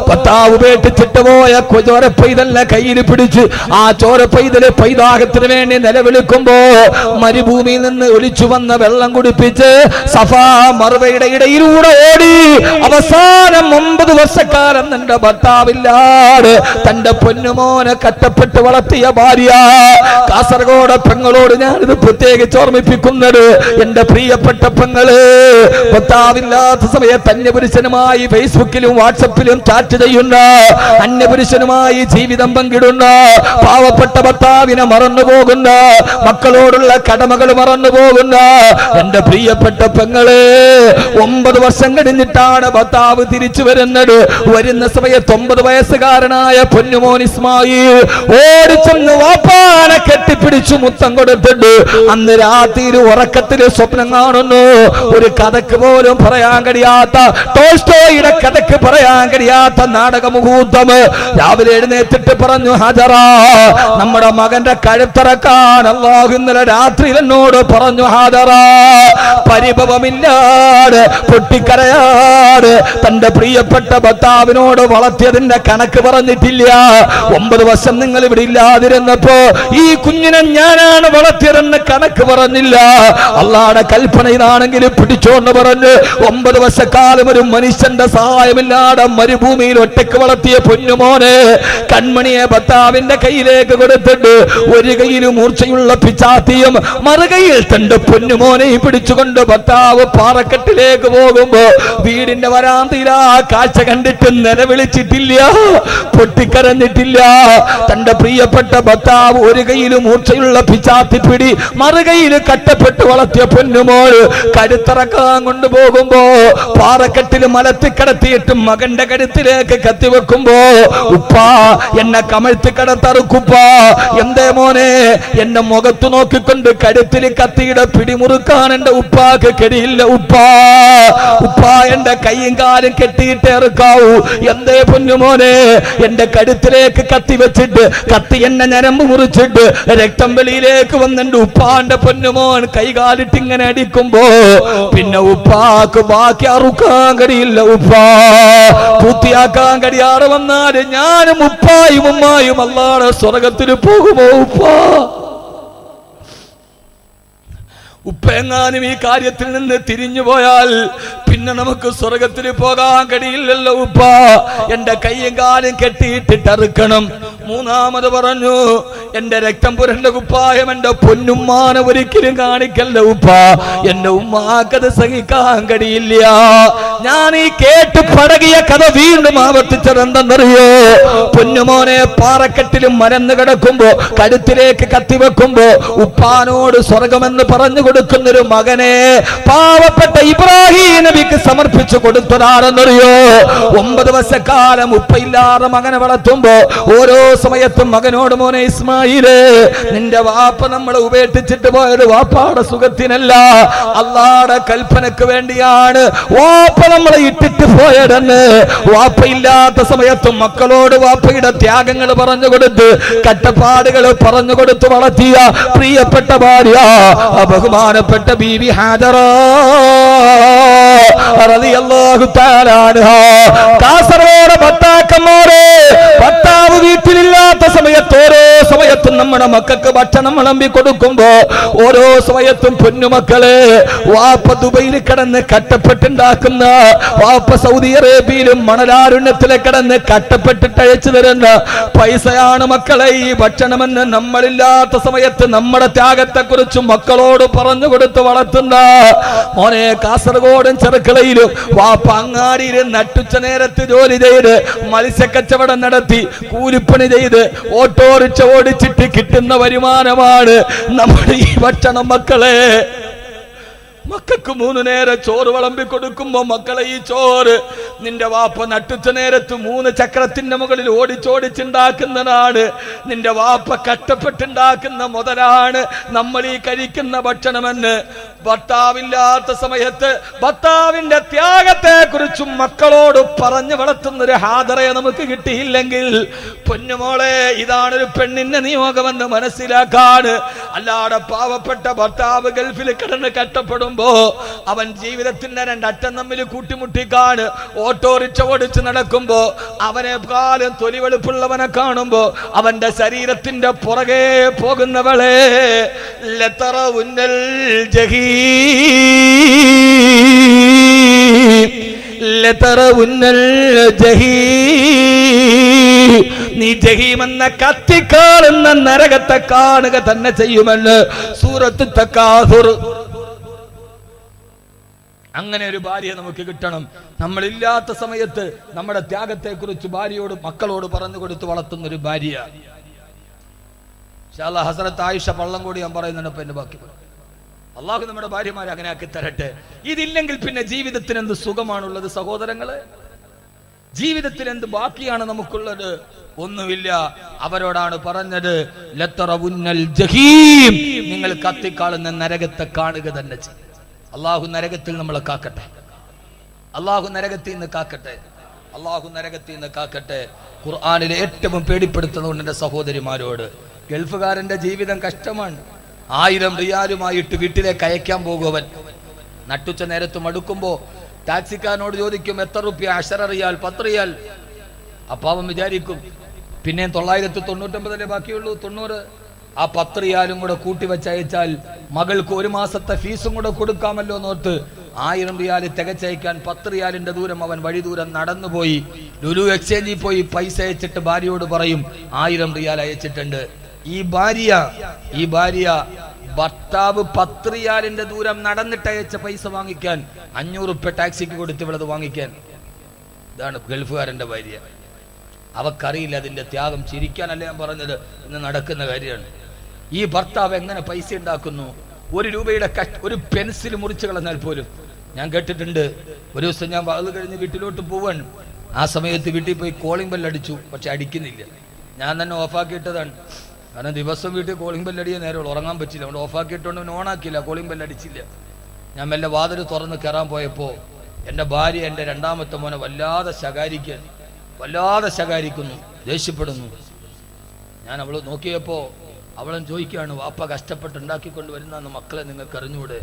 ഭർത്താവ് ഉപേക്ഷിച്ചിട്ട് പോയ ചോരപ്പൈതലിനെ കയ്യിൽ പിടിച്ച് ആ ചോരപ്പൈതല് പൈതാഹത്തിന് വേണ്ടി നിലവിളിക്കുമ്പോ മരുഭൂമിയിൽ നിന്ന് ഒലിച്ചു വന്ന വെള്ളം കുടിപ്പിച്ച് സഫാ മർവയുടെ ഇടയിലൂടെ ഓടി അവസാനം 9 വർഷക്കാലം തന്റെ ഭർത്താവില്ലാതെ തന്റെ പൊന്നുമോനെ കഷ്ടപ്പെട്ട് വളർത്തിയ ഭാര്യ. കാസർഗോഡ് പെങ്ങളോട് ഞാനിത് പ്രത്യേകിച്ച് ഓർമ്മിപ്പിക്കുന്നത്, എന്റെ പ്രിയപ്പെട്ട പെങ്ങള്, ഭർത്താവില്ലാത്ത സമയത്ത് അന്യപുരുഷനുമായി ഫേസ്ബുക്കിലും വാട്സപ്പിലും ചാറ്റ് ചെയ്യുന്ന, അന്യപുരുഷനുമായി ജീവിതം പങ്കിടുന്ന, പാവപ്പെട്ട ഭർത്താവിനെ മറന്നു പോകുന്ന, മക്കളോടുള്ള കടമകൾ മറന്നു പോകുന്ന എന്റെ പ്രിയപ്പെട്ട പെങ്ങളെ, 9 വർഷം കഴിഞ്ഞിട്ടാണ് ഭർത്താവ് തിരിച്ചു വരുന്നത്. വരുന്ന സമയത്ത് 9 വയസ്സുകാരനായ പൊന്നുമോൻ ഇസ്മായിൽ ഓടിച്ചെന്ന് വാപ്പാനെ കെട്ടിപ്പിടിച്ചു മുത്തം കൊടുത്തിട്ട് അന്ന് രാത്രി ഉറക്കത്തിൽ സ്വപ്നം കാണുന്നു. ഒരു കഥക്ക് പോലും പറയാൻ കഴിയാത്ത, ടോൾസ്റ്റോയുടെ കഥക്ക് പറയാൻ കഴിയാത്ത നാടക മുഹൂർത്തം. രാവിലെ എഴുന്നേറ്റിട്ട് പറഞ്ഞു, ഹാജറ, നമ്മുടെ മകന്റെ കഴുത്തറക്കാൻ അല്ലാഹു ഇന്നലെ രാത്രിയിൽ എന്നോട് പറഞ്ഞു. ഹാജറ പരിഭവമില്ലാതെ പൊട്ടിക്കരയാതെ തന്റെ പ്രിയപ്പെട്ട ഭർത്താവിനോട് വളർത്തിയതിന്റെ കണക്ക് പറഞ്ഞിട്ടില്ല. 9 വർഷം നിങ്ങൾ ഇവിടെ ഇല്ലാതിരുന്നപ്പോ ഈ കുഞ്ഞിനെ ഞാനാണ് വളർത്തിയതെന്ന് കണക്ക് പറഞ്ഞില്ല. അള്ളാഹുവിന്റെ കൽപ്പന ഇതാണെങ്കിൽ പിടിച്ചോണ്ട് പറഞ്ഞു. 9 വർഷക്കാലം ഒരു മനുഷ്യന്റെ സഹായമില്ലാതെ മരുഭൂമിയിൽ ഒറ്റക്ക് വളർത്തിയ പൊന്നുമോനെ കൺമണിയെ ഭർത്താവിന്റെ കയ്യിലേക്ക് കൊടുത്തിട്ട് ഒരു കയ്യിൽ മൂർച്ചയുള്ള പിച്ചാത്തിയും മറുകയിൽ തന്റെ പൊന്നുമോനെ പിടിച്ചുകൊണ്ട് ഭർത്താവ് പാറക്കെട്ടിലേക്ക് പോകുമ്പോ വീടിന്റെ വരാന്തയിൽ ആ കാഴ്ച കണ്ടിട്ട് നിലവിളിച്ചിട്ടില്ല, പൊട്ടിക്കരഞ്ഞിട്ടില്ല. തന്റെ പ്രിയപ്പെട്ട ഭർത്താവ് ഒരു കയ്യിൽ മൂർച്ചയുള്ള പിച്ചാത്തിപ്പിടി, മറുകയിൽ കട്ടപ്പെട്ട് വളർത്തിയ പൊന്നുമോൾ കഴുത്തറക്കാൻ കൊണ്ടുപോകുമ്പോ പാറക്കെട്ടിൽ മലത്തി കിടത്തിയിട്ട് മകന്റെ കഴുത്തിലേക്ക് കത്തിവെക്കുമ്പോ ഉപ്പാ എന്നെ കമഴ്ത്തി കിടത്തറുക്കുപ്പാ. എന്തേ മോനെ? എന്നെ മുഖത്ത് നോക്കിക്കൊണ്ട് കരുത്തിൽ കത്തിയുടെ പിടിമുറുക്കാൻ എന്റെ ഉപ്പാക്ക് കെടിയില്ല ഉപ്പാ. ഉപ്പാ എന്റെ കൈയും കാലും കെട്ടിയിട്ട് ഇറക്കാവൂ. എന്തേ പൊന്നുമോനെ? എന്റെ കരുത്തിലേക്ക് കത്തി വെച്ചിട്ട് കത്തി എന്നെ ഞരമ്പ് മുറിച്ചിട്ട് രക്തം വെളിയിലേക്ക് വന്നെന്റെ ഉപ്പാന്റെ പൊന്നുമോൻ കൈകാലിട്ട് ഇങ്ങനെ അടിക്കുമ്പോ പിന്നെ ഉപ്പാക്ക് ബാക്കി അറുക്കാൻ കഴിയില്ല ഉപ്പാ. പൂർത്തിയാക്കാൻ കഴിയാതെ വന്നാല് ഞാനും ഉപ്പായും ഉമ്മായും അല്ലാഹുവിന്റെ സ്വർഗത്തിന് പോകുമോ ഉപ്പാ? ഉപ്പെങ്ങാനും ഈ കാര്യത്തിൽ നിന്ന് തിരിഞ്ഞു പോയാൽ പിന്നെ നമുക്ക് സ്വർഗത്തിൽ പോകാൻ കഴിയില്ലല്ലോ ഉപ്പ. എന്റെ കൈയും കാലും കെട്ടിയിട്ടിട്ടറുക്കണം. മൂന്നാമത് പറഞ്ഞു, എന്റെ രക്തം പുരണ്ട കുപ്പായം എന്റെ പൊന്നുമ്മാനെ ഒരിക്കലും കാണിക്കല്ല ഉപ്പ. എന്റെ ഉമ്മാക്കത് സഹിക്കാൻ കഴിയില്ല. ഞാൻ ഈ കേട്ട് പടകിയ കഥ വീണ്ടും ആവർത്തിച്ചത് എന്തെന്നറിയോ? പൊന്നുമോനെ പാറക്കെട്ടിലും മരന്ന് കിടക്കുമ്പോ കഴുത്തിലേക്ക് കത്തിവെക്കുമ്പോ ഉപ്പാനോട് സ്വർഗമെന്ന് പറഞ്ഞു കൊടുക്കുന്നൊരു മകനെ പാവപ്പെട്ട ഇബ്രാഹിം നബിക്ക് സമർപ്പിച്ചു കൊടുത്തതാണെന്നറിയോ? 9 വർഷക്കാലം ഉപ്പയില്ലാതെ മകനെ വളർത്തുമ്പോ ഓരോ സമയത്തും മകനോട്, മോനെ ഇസ്മായിലേ, നിന്റെ വാപ്പ നമ്മളെ ഉപേക്ഷിച്ചിട്ട് പോയത് വാപ്പാടെ സുഖത്തിനല്ല, അല്ലാഹുവിന്റെ കൽപ്പനക്ക് വേണ്ടിയാണ് വാപ്പ നമ്മളെ ഇട്ടിട്ട് പോയതെന്ന് വാപ്പയില്ലാത്ത സമയത്തും മക്കളോട് വാപ്പയുടെ ത്യാഗങ്ങൾ പറഞ്ഞു കൊടുത്ത് കട്ടപ്പാടുകൾ പറഞ്ഞു കൊടുത്ത് വളർത്തിയ പ്രിയപ്പെട്ട ഭാര്യ ബഹുമാനപ്പെട്ട ബീവി ഹാജറ റളിയല്ലാഹു തആല അൻഹാ. കാസർഗോഡ് ഭർത്താക്കന്മാരെ, ഭർത്താവ് വീട്ടിലില്ലാത്ത സമയത്ത് ഓരോ സമയത്തും നമ്മുടെ മക്കൾക്ക് ഭക്ഷണം വിളമ്പി കൊടുക്കുമ്പോ ഓരോ സമയത്തും പൊന്നുമക്കളെ, വാപ്പ ദുബൈയിൽ കിടന്ന് കട്ടപ്പെട്ടുണ്ടാക്കുന്ന, വാപ്പ സൗദി അറേബ്യയിലും മണലാരുണ്യത്തിലെ കിടന്ന് കട്ടപ്പെട്ടിട്ട് അയച്ചു തരുന്ന പൈസയാണ് മക്കളെ ഈ ഭക്ഷണമെന്ന് നമ്മളില്ലാത്ത സമയത്ത് നമ്മുടെ ത്യാഗത്തെ കുറിച്ച് മക്കളോട് പറഞ്ഞു കൊടുത്ത് വളർത്തുന്ന മോനെ. കാസർഗോഡും ചെറുക്കളയിലും വാപ്പ അങ്ങാടിയിൽ നട്ടുച്ച നേരത്ത് ജോലി ചെയ്ത് മത്സ്യക്കച്ചവടം നടത്തി കൂലിപ്പണി ചെയ്ത് ഓട്ടോറിക്ഷ ഓടിച്ചിട്ട് കിട്ടുന്ന വരുമാനമാണ് നമ്മുടെ ഈ ഭക്ഷണം. മക്കളെ, മക്കൾക്ക് 3 നേരം ചോറ് വിളമ്പി കൊടുക്കുമ്പോ മക്കളെ, ഈ ചോറ് നിന്റെ വാപ്പ നട്ടുച്ച നേരത്ത് 3 ചക്രത്തിന്റെ മുകളിൽ ഓടിച്ചോടിച്ചുണ്ടാക്കുന്നതാണ്. നിന്റെ വാപ്പ കഷ്ടപ്പെട്ടുണ്ടാക്കുന്ന മുതലാണ് നമ്മൾ ഈ കഴിക്കുന്ന ഭക്ഷണമെന്ന് ഭർത്താവില്ലാത്ത സമയത്ത് ഭർത്താവിന്റെ ത്യാഗത്തെ കുറിച്ചും മക്കളോട് പറഞ്ഞു വളർത്തുന്നൊരു ഹാദറയെ നമുക്ക് കിട്ടിയില്ലെങ്കിൽ പൊന്നുമോളെ, ഇതാണൊരു പെണ്ണിന്റെ നിയോഗമെന്ന് മനസ്സിലാക്കാൻ. അല്ലാതെ പാവപ്പെട്ട ഭർത്താവ് ഗൾഫിൽ കിടന്ന് കഷ്ടപ്പെടുമ്പോ അവൻ ജീവിതത്തിന്റെ 2 അറ്റം തമ്മിൽ കൂട്ടിമുട്ടിക്കാൻ ഓട്ടോറിക്ഷ ഓടിച്ച് നടക്കുമ്പോ അവനെ കാലം തൊലിവെളുപ്പുള്ളവനെ കാണുമ്പോ അവന്റെ ശരീരത്തിന്റെ പുറകെ പോകുന്നവളെ, ലതറവുന്നൽ ജഹീം ലതറവുന്നൽ ജഹീം, നീ ജഹീം എന്ന കത്തിക്കാളുന്ന നരകത്തെ കാണുക തന്നെ ചെയ്യുമെന്ന് സൂറത്ത് തകാസുർ. അങ്ങനെ ഒരു ഭാര്യയെ നമുക്ക് കിട്ടണം. നമ്മളില്ലാത്ത സമയത്ത് നമ്മുടെ ത്യാഗത്തെ കുറിച്ച് ഭാര്യയോട് മക്കളോട് പറഞ്ഞു കൊടുത്ത് വളർത്തുന്ന ഒരു ഭാര്യ. ഹസ്രത്ത് ആയിഷ പള്ളംകൂടി ഞാൻ പറയുന്നുണ്ട്. എന്റെ ബാക്കി അള്ളാഹു നമ്മുടെ ഭാര്യമാരെ അങ്ങനെ ആക്കി തരട്ടെ. ഇതില്ലെങ്കിൽ പിന്നെ ജീവിതത്തിന് എന്ത് സുഖമാണുള്ളത് സഹോദരങ്ങളെ? ജീവിതത്തിൽ എന്ത് ബാക്കിയാണ് നമുക്കുള്ളത്? ഒന്നുമില്ല. അവരോടാണ് പറഞ്ഞത്, ലതറവുന്നൽ ജഹീം, നിങ്ങൾ കത്തിക്കാളുന്ന നരകത്തെ കാണുക തന്നെ ചെയ്യും. അള്ളാഹു നരകത്തിൽ നമ്മളെ കാക്കട്ടെ. അള്ളാഹു നരകത്തിൽ നിന്ന് കാക്കട്ടെ. അള്ളാഹു നരകത്തിൽ നിന്ന് കാക്കട്ടെ. ഖുർആനിലെ ഏറ്റവും പേടിപ്പെടുത്തുന്നുണ്ട് എൻ്റെ സഹോദരിമാരോട്. ഗൾഫുകാരന്റെ ജീവിതം കഷ്ടമാണ്. 1000 റിയാലുമായിട്ട് വീട്ടിലേക്ക് അയക്കാൻ പോകുവൻ. നട്ടുച്ച നേരത്ത് മടുക്കുമ്പോ ടാക്സിക്കാരനോട് ചോദിക്കും, എത്ര റുപ്യ? 10 റിയാൽ, 10 റിയാൽ. അപ്പൊ അവൻ വിചാരിക്കും, പിന്നെ 999 ബാക്കിയുള്ളൂ, 90. ആ 10 റിയാലും കൂടെ കൂട്ടി വെച്ചയച്ചാൽ മകൾക്ക് 1 മാസത്തെ ഫീസും കൂടെ കൊടുക്കാമല്ലോ എന്നോർത്ത് 1000 റിയാൽ തികച്ചയക്കാൻ 10 റിയാലിന്റെ ദൂരം അവൻ വഴി ദൂരം നടന്നുപോയി ലുലു എക്സ്ചേഞ്ചിൽ പോയി പൈസ അയച്ചിട്ട് ഭാര്യയോട് പറയും, 1000 റിയാൽ അയച്ചിട്ടുണ്ട്. ഈ ഭാര്യ ഭർത്താവ് 10 റിയാലിന്റെ ദൂരം നടന്നിട്ട് അയച്ച പൈസ വാങ്ങിക്കാൻ 500 റുപ്യ ടാക്സിക്ക് കൊടുത്ത് ഇവളത് വാങ്ങിക്കാൻ. ഇതാണ് ഗൾഫുകാരന്റെ ഭാര്യ. അവക്കറിയില്ല അതിന്റെ ത്യാഗം. ചിരിക്കാനല്ല ഞാൻ പറഞ്ഞത്, ഇന്ന് നടക്കുന്ന കാര്യമാണ്. ഈ ഭർത്താവ് എങ്ങനെ പൈസ ഉണ്ടാക്കുന്നു? 1 രൂപയുടെ ഒരു പെൻസിൽ മുറിച്ച് കളഞ്ഞാൽ പോലും. ഞാൻ കേട്ടിട്ടുണ്ട്, ഒരു ദിവസം ഞാൻ വാത് കഴിഞ്ഞ് വീട്ടിലോട്ട് പോവാൻ, ആ സമയത്ത് വീട്ടിൽ പോയി കോളിംഗ് ബെല്ലടിച്ചു, പക്ഷെ അടിക്കുന്നില്ല. ഞാൻ തന്നെ ഓഫാക്കിയിട്ടതാണ്. കാരണം ദിവസം വീട്ടിൽ കോളിംഗ് ബെല്ലടിയേ നേരമുള്ളൂ, ഉറങ്ങാൻ പറ്റില്ല. അതുകൊണ്ട് ഓഫാക്കിയിട്ടുകൊണ്ട് ഓണാക്കിയില്ല, കോളിംഗ് ബെല്ലടിച്ചില്ല. ഞാൻ മെല്ലെ വാതിൽ തുറന്ന് കയറാൻ പോയപ്പോൾ എൻ്റെ ഭാര്യ എൻ്റെ രണ്ടാമത്തെ മോനെ വല്ലാതെ ശകാരിക്കുന്നു, ദേഷ്യപ്പെടുന്നു. ഞാൻ അവൾ നോക്കിയപ്പോൾ അവളും ചോദിക്കുകയാണ്, വാപ്പ കഷ്ടപ്പെട്ട് ഉണ്ടാക്കിക്കൊണ്ട് വരുന്ന മക്കളെ നിങ്ങൾക്ക് അറിഞ്ഞൂടെ?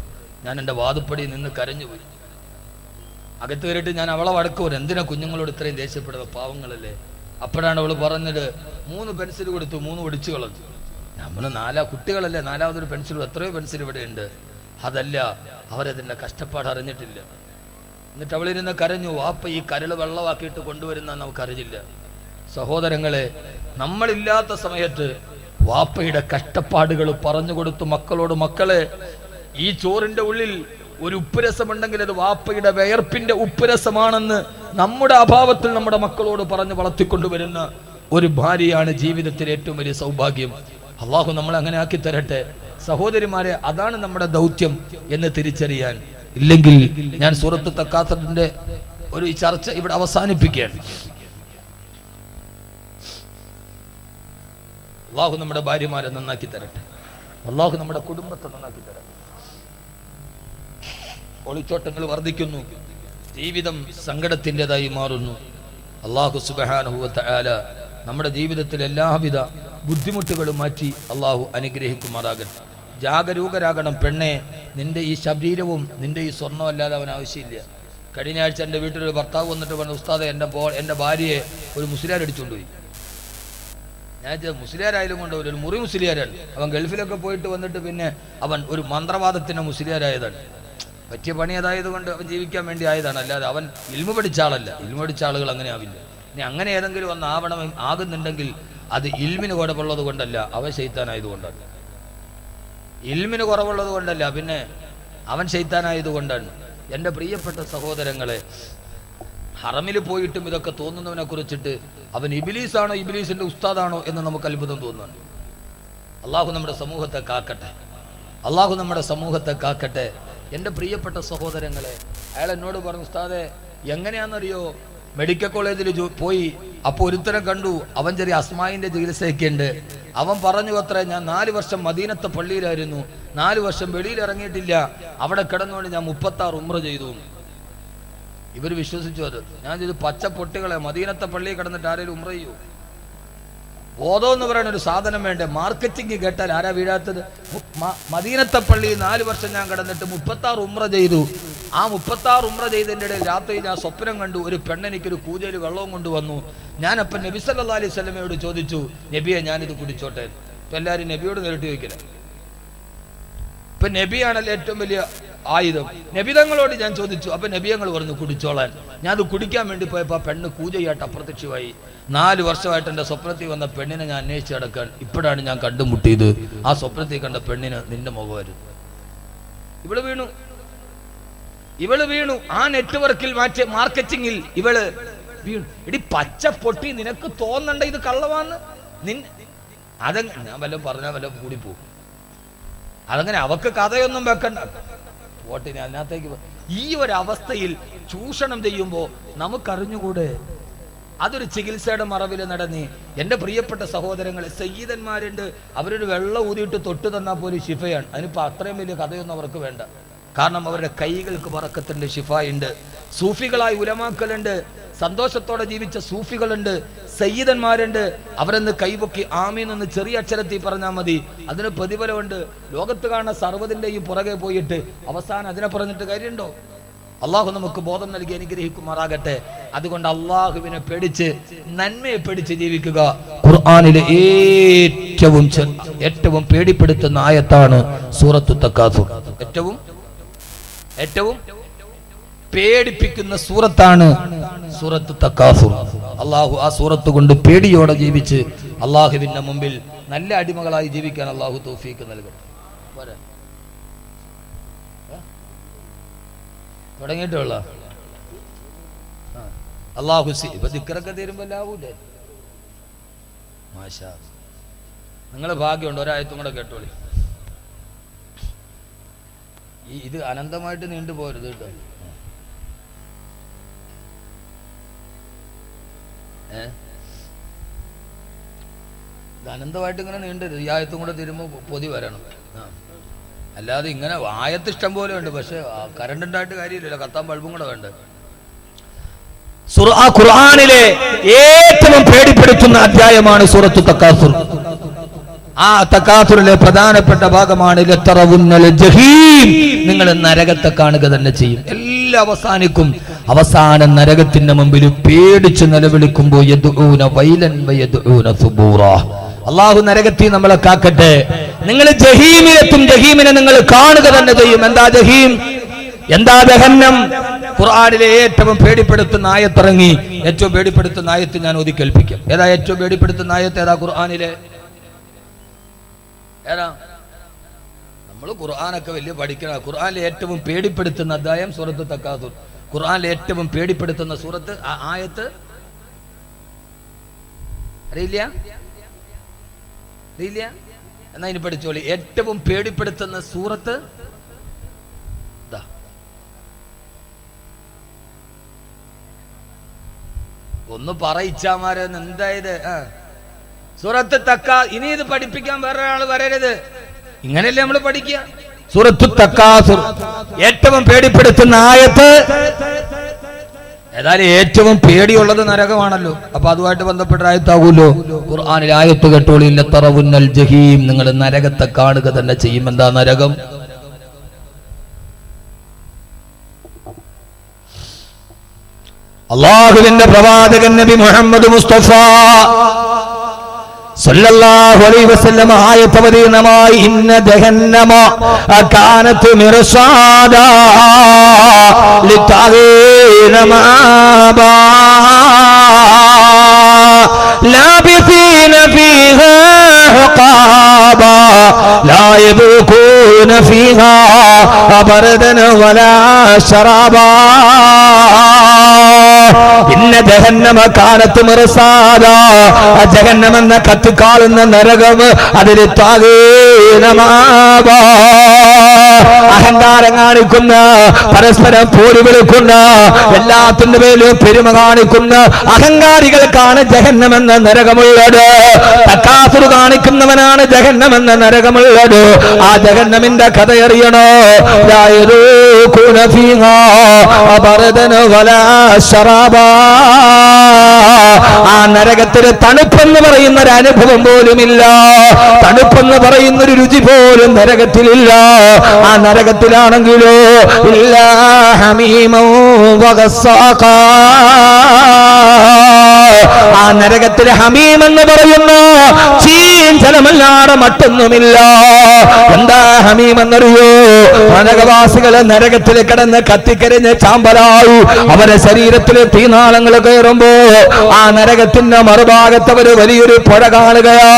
ഞാൻ എൻ്റെ വാതുപ്പടി നിന്ന് കരഞ്ഞുപോയി. അകത്ത് കയറിയിട്ട് ഞാൻ അവളെ വടക്കൂർ, എന്തിനാ കുഞ്ഞുങ്ങളോട് ഇത്രയും ദേഷ്യപ്പെടുക, പാവങ്ങളല്ലേ? അപ്പോഴാണ് അവൾ പറഞ്ഞത്, 3 പെൻസിൽ കൊടുത്തു, 3 ഒടിച്ചു കളഞ്ഞു. നമ്മൾ കുട്ടികളല്ലേ, 4ാമതൊരു പെൻസിൽ, എത്രയോ പെൻസിൽ ഇവിടെ ഉണ്ട്. അതല്ല, അവരതിൻ്റെ കഷ്ടപ്പാട് അറിഞ്ഞിട്ടില്ല. എന്നിട്ട് അവളിരുന്ന് കരഞ്ഞു, വാപ്പ ഈ കരൾ വെള്ളമാക്കിയിട്ട് കൊണ്ടുവരുന്ന നമുക്കറിയില്ല. സഹോദരങ്ങളെ, നമ്മളില്ലാത്ത സമയത്ത് വാപ്പയുടെ കഷ്ടപ്പാടുകൾ പറഞ്ഞു കൊടുത്തു മക്കളോട്. മക്കളെ, ഈ ചോറിന്റെ ഉള്ളിൽ ഒരു ഉപ്പുരസമുണ്ടെങ്കിൽ അത് വാപ്പയുടെ വിയർപ്പിന്റെ ഉപ്പുരസമാണെന്ന് നമ്മുടെ അഭാവത്തിൽ നമ്മുടെ മക്കളോട് പറഞ്ഞ് വളർത്തിക്കൊണ്ടുവരുന്ന ഒരു ഭാര്യയാണ് ജീവിതത്തിലെ ഏറ്റവും വലിയ സൗഭാഗ്യം. അള്ളാഹു നമ്മളെ അങ്ങനെ ആക്കി തരട്ടെ. സഹോദരിമാരെ, അതാണ് നമ്മുടെ ദൗത്യം എന്ന് തിരിച്ചറിയാൻ. ഇല്ലെങ്കിൽ ഞാൻ സൂറത്ത് തക്കാത്തറിന്റെ ഒരു ചർച്ച ഇവിടെ അവസാനിപ്പിക്കുകയാണ്. അള്ളാഹു നമ്മുടെ ഭാര്യമാരെ നന്നാക്കി തരട്ടെ. അള്ളാഹു നമ്മുടെ കുടുംബത്തെ നന്നാക്കി തരട്ടെ. ഒളിച്ചോട്ടങ്ങൾ വർദ്ധിക്കുന്നു, ജീവിതം സങ്കടത്തിൻ്റെതായി മാറുന്നു. അള്ളാഹു സുബ്ഹാനഹു വ തആല നമ്മുടെ ജീവിതത്തിൽ എല്ലാവിധ ബുദ്ധിമുട്ടുകളും മാറ്റി അള്ളാഹു അനുഗ്രഹിക്കുമാറാകട്ടെ. ജാഗരൂകരാകണം പെണ്ണെ, നിന്റെ ഈ ശരീരവും നിന്റെ ഈ സ്വർണ്ണം അല്ലാതെ അവൻ ആവശ്യമില്ല. കഴിഞ്ഞ ആഴ്ച എൻ്റെ വീട്ടിലൊരു ഭർത്താവ് വന്നിട്ട് പറഞ്ഞു, ഉസ്താദെ, എൻ്റെ ഭാര്യയെ ഒരു മുസ്ലിയാർ അടിച്ചുകൊണ്ടുപോയി. ഞാൻ മുസ്ലിയാരായാലും കൊണ്ടുപോയി, ഒരു മുറി മുസ്ലിയാരാണ്. അവൻ ഗൾഫിലൊക്കെ പോയിട്ട് വന്നിട്ട് പിന്നെ അവൻ ഒരു മന്ത്രവാദത്തിന് മുസ്ലിയാരായതാണ്. പറ്റിയ പണി അതായത് കൊണ്ട് അവൻ ജീവിക്കാൻ വേണ്ടി ആയതാണ്, അല്ലാതെ അവൻ ഇൽമു പഠിച്ച ആളല്ല. ഇൽമു പഠിച്ച ആളുകൾ അങ്ങനെ ആവില്ല. ഇനി അങ്ങനെ ഏതെങ്കിലും ഒന്ന് ആകുന്നുണ്ടെങ്കിൽ അത് ഇൽമിന് കുഴപ്പമുള്ളത് കൊണ്ടല്ല, അവൻ ശൈത്താനായതുകൊണ്ടാണ്. ഇൽമിന് കുറവുള്ളത് കൊണ്ടല്ല, പിന്നെ അവൻ ശൈത്താനായതുകൊണ്ടാണ്. എൻ്റെ പ്രിയപ്പെട്ട സഹോദരങ്ങളെ, ഹറമിൽ പോയിട്ടും ഇതൊക്കെ തോന്നുന്നവനെ കുറിച്ചിട്ട് അവൻ ഇബ്ലീസാണോ ഇബ്ലീസിന്റെ ഉസ്താദാണോ എന്ന് നമുക്ക് അത്ഭുതം തോന്നുന്നുണ്ട്. അള്ളാഹു നമ്മുടെ സമൂഹത്തെ കാക്കട്ടെ. അള്ളാഹു നമ്മുടെ സമൂഹത്തെ കാക്കട്ടെ. എൻ്റെ പ്രിയപ്പെട്ട സഹോദരങ്ങളെ, അയാൾ എന്നോട് പറഞ്ഞു, ഉസ്താദെ, എങ്ങനെയാണെന്നറിയോ, മെഡിക്കൽ കോളേജിൽ പോയി, അപ്പോൾ ഒരുത്തരം കണ്ടു, അവൻ ചെറിയ അസ്മായിൻ്റെ ചികിത്സയൊക്കെ ഉണ്ട്. അവൻ പറഞ്ഞു അത്രേ, ഞാൻ 4 വർഷം മദീനത്തെ പള്ളിയിലായിരുന്നു, 4 വർഷം വെളിയിൽ ഇറങ്ങിയിട്ടില്ല, അവിടെ കിടന്നുകൊണ്ട് ഞാൻ 36 ഉംറ ചെയ്തു. ഇവർ വിശ്വസിച്ചു അത്. ഞാൻ ചെയ്തു, പച്ച പൊട്ടികളെ, മദീനത്തെ പള്ളിയിൽ കിടന്നിട്ട് ആരെങ്കിലും ഉംറ ചെയ്യൂ? ബോധം എന്ന് പറയുന്ന ഒരു സാധനം വേണ്ടേ? മാർക്കറ്റിംഗ് കേട്ടാൽ ആരാ വീഴാത്തത്? മദീനത്തെ പള്ളി 4 വർഷം ഞാൻ കിടന്നിട്ട് 36 ഉംറ ചെയ്തു. ആ 36 ഉംറ ചെയ്തതിൻ്റെ ഇടയിൽ രാത്രി ഞാൻ സ്വപ്നം കണ്ടു, ഒരു പെണ്ണെനിക്കൊരു കൂജയിൽ വെള്ളവും കൊണ്ടുവന്നു. ഞാനപ്പം നബി സല്ലല്ലാഹു അലൈഹി വസല്ലമയോട് ചോദിച്ചു, നബിയെ, ഞാനിത് കുടിച്ചോട്ടെ? ഇപ്പം എല്ലാവരും നബിയോട് നേരിട്ട് ചോദിക്കില്ല. ഇപ്പം നബിയാണല്ലോ ഏറ്റവും വലിയ ആയുധം. നബിതങ്ങളോട് ഞാൻ ചോദിച്ചു, അപ്പം നബിയങ്ങൾ പറഞ്ഞു കുടിച്ചോളാൻ. ഞാൻ അത് കുടിക്കാൻ വേണ്ടി പോയപ്പോൾ ആ പെണ്ണ് കൂജയായിട്ട് അപ്രത്യക്ഷമായി. 4 വർഷമായിട്ട് എൻ്റെ സ്വപ്നത്തിൽ വന്ന പെണ്ണിനെ ഞാൻ അന്വേഷിച്ച് നടക്കാൻ. ഇപ്പോഴാണ് ഞാൻ കണ്ടുമുട്ടിയത്. ആ സ്വപ്നത്തിൽ കണ്ട പെണ്ണിന് നിന്റെ മുഖമായിരുന്നു. ഇവള് വീണു ആ നെറ്റ്വർക്കിൽ, മാർക്കറ്റിംഗിൽ ഇവള് വീണു. ഇടി പച്ച പൊട്ടി, നിനക്ക് തോന്നണ്ട ഇത് കള്ളവാന്ന്? ഞാൻ വല്ലതും പറഞ്ഞാൽ വല്ലതും കൂടിപ്പോകും. അതങ്ങനെ അവക്ക് കഥയൊന്നും വെക്കണ്ട, പോട്ടിനെ അതിനകത്തേക്ക്. ഈ ഒരു അവസ്ഥയിൽ ചൂഷണം ചെയ്യുമ്പോൾ നമുക്കറിഞ്ഞുകൂടെ? അതൊരു ചികിത്സയുടെ മറവിൽ നടന്നി. എൻ്റെ പ്രിയപ്പെട്ട സഹോദരങ്ങളെ, സയ്യിദന്മാരുണ്ട്, അവരൊരു വെള്ളം ഊതിയിട്ട് തൊട്ട് തന്നാൽ പോലും ശിഫയാണ്. അതിനിപ്പോൾ അത്രയും വലിയ കഥയൊന്നും അവർക്ക് വേണ്ട. കാരണം അവരുടെ കൈകൾക്ക് ബറക്കത്തുണ്ട്, ശിഫയുണ്ട്. സൂഫികളായി ഉലമാക്കളുണ്ട്, സന്തോഷത്തോടെ ജീവിച്ച സൂഫികളുണ്ട്, സയ്യിദന്മാരുണ്ട്. അവരെന്ന് കൈപൊക്കി ആമീൻ ചെറിയ അക്ഷരത്തിൽ പറഞ്ഞാൽ മതി, അതിന് പ്രതിഫലമുണ്ട്. ലോകത്ത് കാണുന്ന സർവ്വതിൻ്റെയും പുറകെ പോയിട്ട് അവസാനം അതിനെ പറഞ്ഞിട്ട് കാര്യമുണ്ടോ? അള്ളാഹു നമുക്ക് ബോധം നൽകി അനുഗ്രഹിക്കുമാറാകട്ടെ. അതുകൊണ്ട് അള്ളാഹുവിനെ പേടിച്ച്, നന്മയെ പേടിച്ച് ജീവിക്കുക. ഖുർആനിലെ ഏറ്റവും പേടിപ്പെടുത്തുന്ന ആയത്താണ് സൂറത്തു തക്കാസുർ. ഏറ്റവും പേടിപ്പിക്കുന്ന സൂറത്താണ് സൂറത്തു തക്കാസുർ. അള്ളാഹു ആ സൂറത്ത് കൊണ്ട് പേടിയോടെ ജീവിച്ച് അള്ളാഹുവിന്റെ മുമ്പിൽ നല്ല അടിമകളായി ജീവിക്കാൻ അള്ളാഹു തൗഫീക്ക് നൽകട്ടെ. തുടങ്ങിയിട്ടുള്ള അള്ളാഹു ഇപ്പൊ ദിക്റൊക്കെ തരുമ്പോ ലാവൂലേ? മാഷാ, നിങ്ങള് ഭാഗ്യമുണ്ട്. ഒരായത്തും കൂടെ കേട്ടോളി. ഇത് അനന്തമായിട്ട് നീണ്ടു പോരുത് കേട്ടോ. അനന്തമായിട്ട് ഇങ്ങനെ നീണ്ടത് ഈ ആയത്തും കൂടെ തീരുമ്പോൾ പൊതി വരണം. അല്ലാതെ ഇങ്ങനെ ആയത്ത് ഇഷ്ടം പോലെ ഉണ്ട്, പക്ഷെ കറണ്ട് ഉണ്ടായിട്ട് കാര്യമില്ലല്ലോ, കത്താൻ ബൾബും കൂടെ വേണ്ട. ഖുർആനിലെ ഏറ്റവും പേടിപ്പെടുത്തുന്ന അധ്യായമാണ് സൂറത്തു തക്കാസുർ. ആ തക്കാസുറിലെ പ്രധാനപ്പെട്ട ഭാഗമാണ് ലതറവുന്നൽ ജഹീം, നിങ്ങൾ നരകത്തെ കാണുക തന്നെ ചെയ്യും. എല്ലാം അവസാനിക്കും. അവസാന നരകത്തിന്റെ മുമ്പിൽ പേടിച്ച് നിലവിളിക്കുമ്പോൾ യദ്ഊന വൈലൻ വയദ്ഊന സുബൂറാ. അല്ലാഹു നരകത്തിൽ നമ്മളെ കാക്കട്ടെ. നിങ്ങൾ ജഹീമിലെത്തും, ജഹീമിനെ നിങ്ങൾ കാണുക തന്നെ ചെയ്യും. എന്താ ജഹീം, എന്താ ജഹന്നം? ഖുർആനിലെ ഏറ്റവും പേടിപ്പെടുത്തുന്ന ആയത്തിറങ്ങി. ഏറ്റവും പേടിപ്പെടുത്തുന്ന ആയത്ത് ഞാൻ ഓതി കേൾപ്പിക്കാം. ഏതാ ഏറ്റവും പേടിപ്പെടുത്തുന്ന ആയത്ത്? ഏതാ ഖുർആനിലെ? ഏതാ? നമ്മൾ ഖുർആനൊക്കെ വലിയ പഠിക്കണം. ഖുർആനിലെ ഏറ്റവും പേടിപ്പെടുത്തുന്ന അധ്യായം സൂറത്ത് തക്കാസുർ. ഖുർആനിലെ ഏറ്റവും പേടിപ്പെടുത്തുന്ന സൂറത്ത് ആയത്ത് അറിയില്ല? അറിയില്ല? എന്നാ ഇനി പഠിച്ചോളി. ഏറ്റവും പേടിപ്പെടുത്തുന്ന സൂറത്ത് ഒന്ന് പറയിച്ചാമാരെ എന്തായത്? സൂറത്ത് തക്കാ. ഇനി ഇത് പഠിപ്പിക്കാൻ വേറെ ഒരാൾ വരരുത്. ഇങ്ങനെയല്ലേ നമ്മൾ പഠിക്കുക. സൂറത്തു തക്കാസുർ ഏറ്റവും പേടിപ്പെടുത്തുന്ന ആയത്ത്. ഏതായാലും ഏറ്റവും പേടിയുള്ളത് നരകമാണല്ലോ, അപ്പൊ അതുമായിട്ട് ബന്ധപ്പെട്ട ആയത്താകൂല്ലോ. ഖുർആനിൽ ആയത്ത് കേട്ടോളി, ലതറവുന്നൽ ജഹീം, നിങ്ങൾ നരകത്തെ കാണുക തന്നെ ചെയ്യും. എന്താ നരകം? അല്ലാഹുവിന്റെ പ്രവാചകൻ നബി മുഹമ്മദ് മുസ്തഫ സല്ലല്ലാഹു അലൈഹി വസല്ലം ആയത്തവതീനമായി ഇന്ന ജഹന്നമ കാനത് മിർസാദാ ലിതാഗീന മാബാ ലാബിസീന ഫീഹാ ഹഖാബാ ലാ യദൂഖൂന ഫീഹാ ബർദൻ വലാ ശറാബാ ഇന്ന ജഹന്നമ കാനത് മിർസാദാ. ജഹന്നം എന്ന കത്തിക്കാളുന്ന നരകം അതിൽ താഗീനമാവാ. അഹങ്കാരം കാണിക്കുന്ന, പരസ്പരം പോരി വിളിക്കുന്ന, എല്ലാത്തിന്റെ പേരിലും പെരുമ കാണിക്കുന്ന അഹങ്കാരികൾക്കാണ് ജഹന്നം എന്ന നരകമുള്ളത്. തക്കാസുർ കാണിക്കുന്നവനാണ് ജഹന്നം എന്ന നരകമുള്ളത്. ആ ജഹന്നമിന്റെ കഥ അറിയണോ? ലാ യദൂഖൂന ഫീഹാ ബർദൻ വലാ ശറാബാ. ആ നരകത്തിന് തണുപ്പെന്ന് പറയുന്ന ഒരു അനുഭവം പോലുമില്ല. തണുപ്പെന്ന് പറയുന്ന ഒരു രുചി പോലും നരകത്തിലില്ല. ആ നരകത്തിലാണെങ്കിലോ ഇല്ലാ ഹമീമൻ വഗസ്സാഖാ. ആ നരകത്തിൽ ഹമീം എന്ന് പറയുന്ന ചീഞ്ചലമല്ലാതെ മറ്റൊന്നുമില്ല. എന്താ ഹമീം എന്നറിയോ? നരകവാസികളെ നരകത്തിൽ കിടന്ന് കത്തിക്കരിഞ്ഞ് ചാമ്പലായി അവരെ ശരീരത്തിലെ തീനാളങ്ങൾ കയറുമ്പോ ആ നരകത്തിന്റെ മറുഭാഗത്ത് അവര് വലിയൊരു പുഴ കാണുകയാ.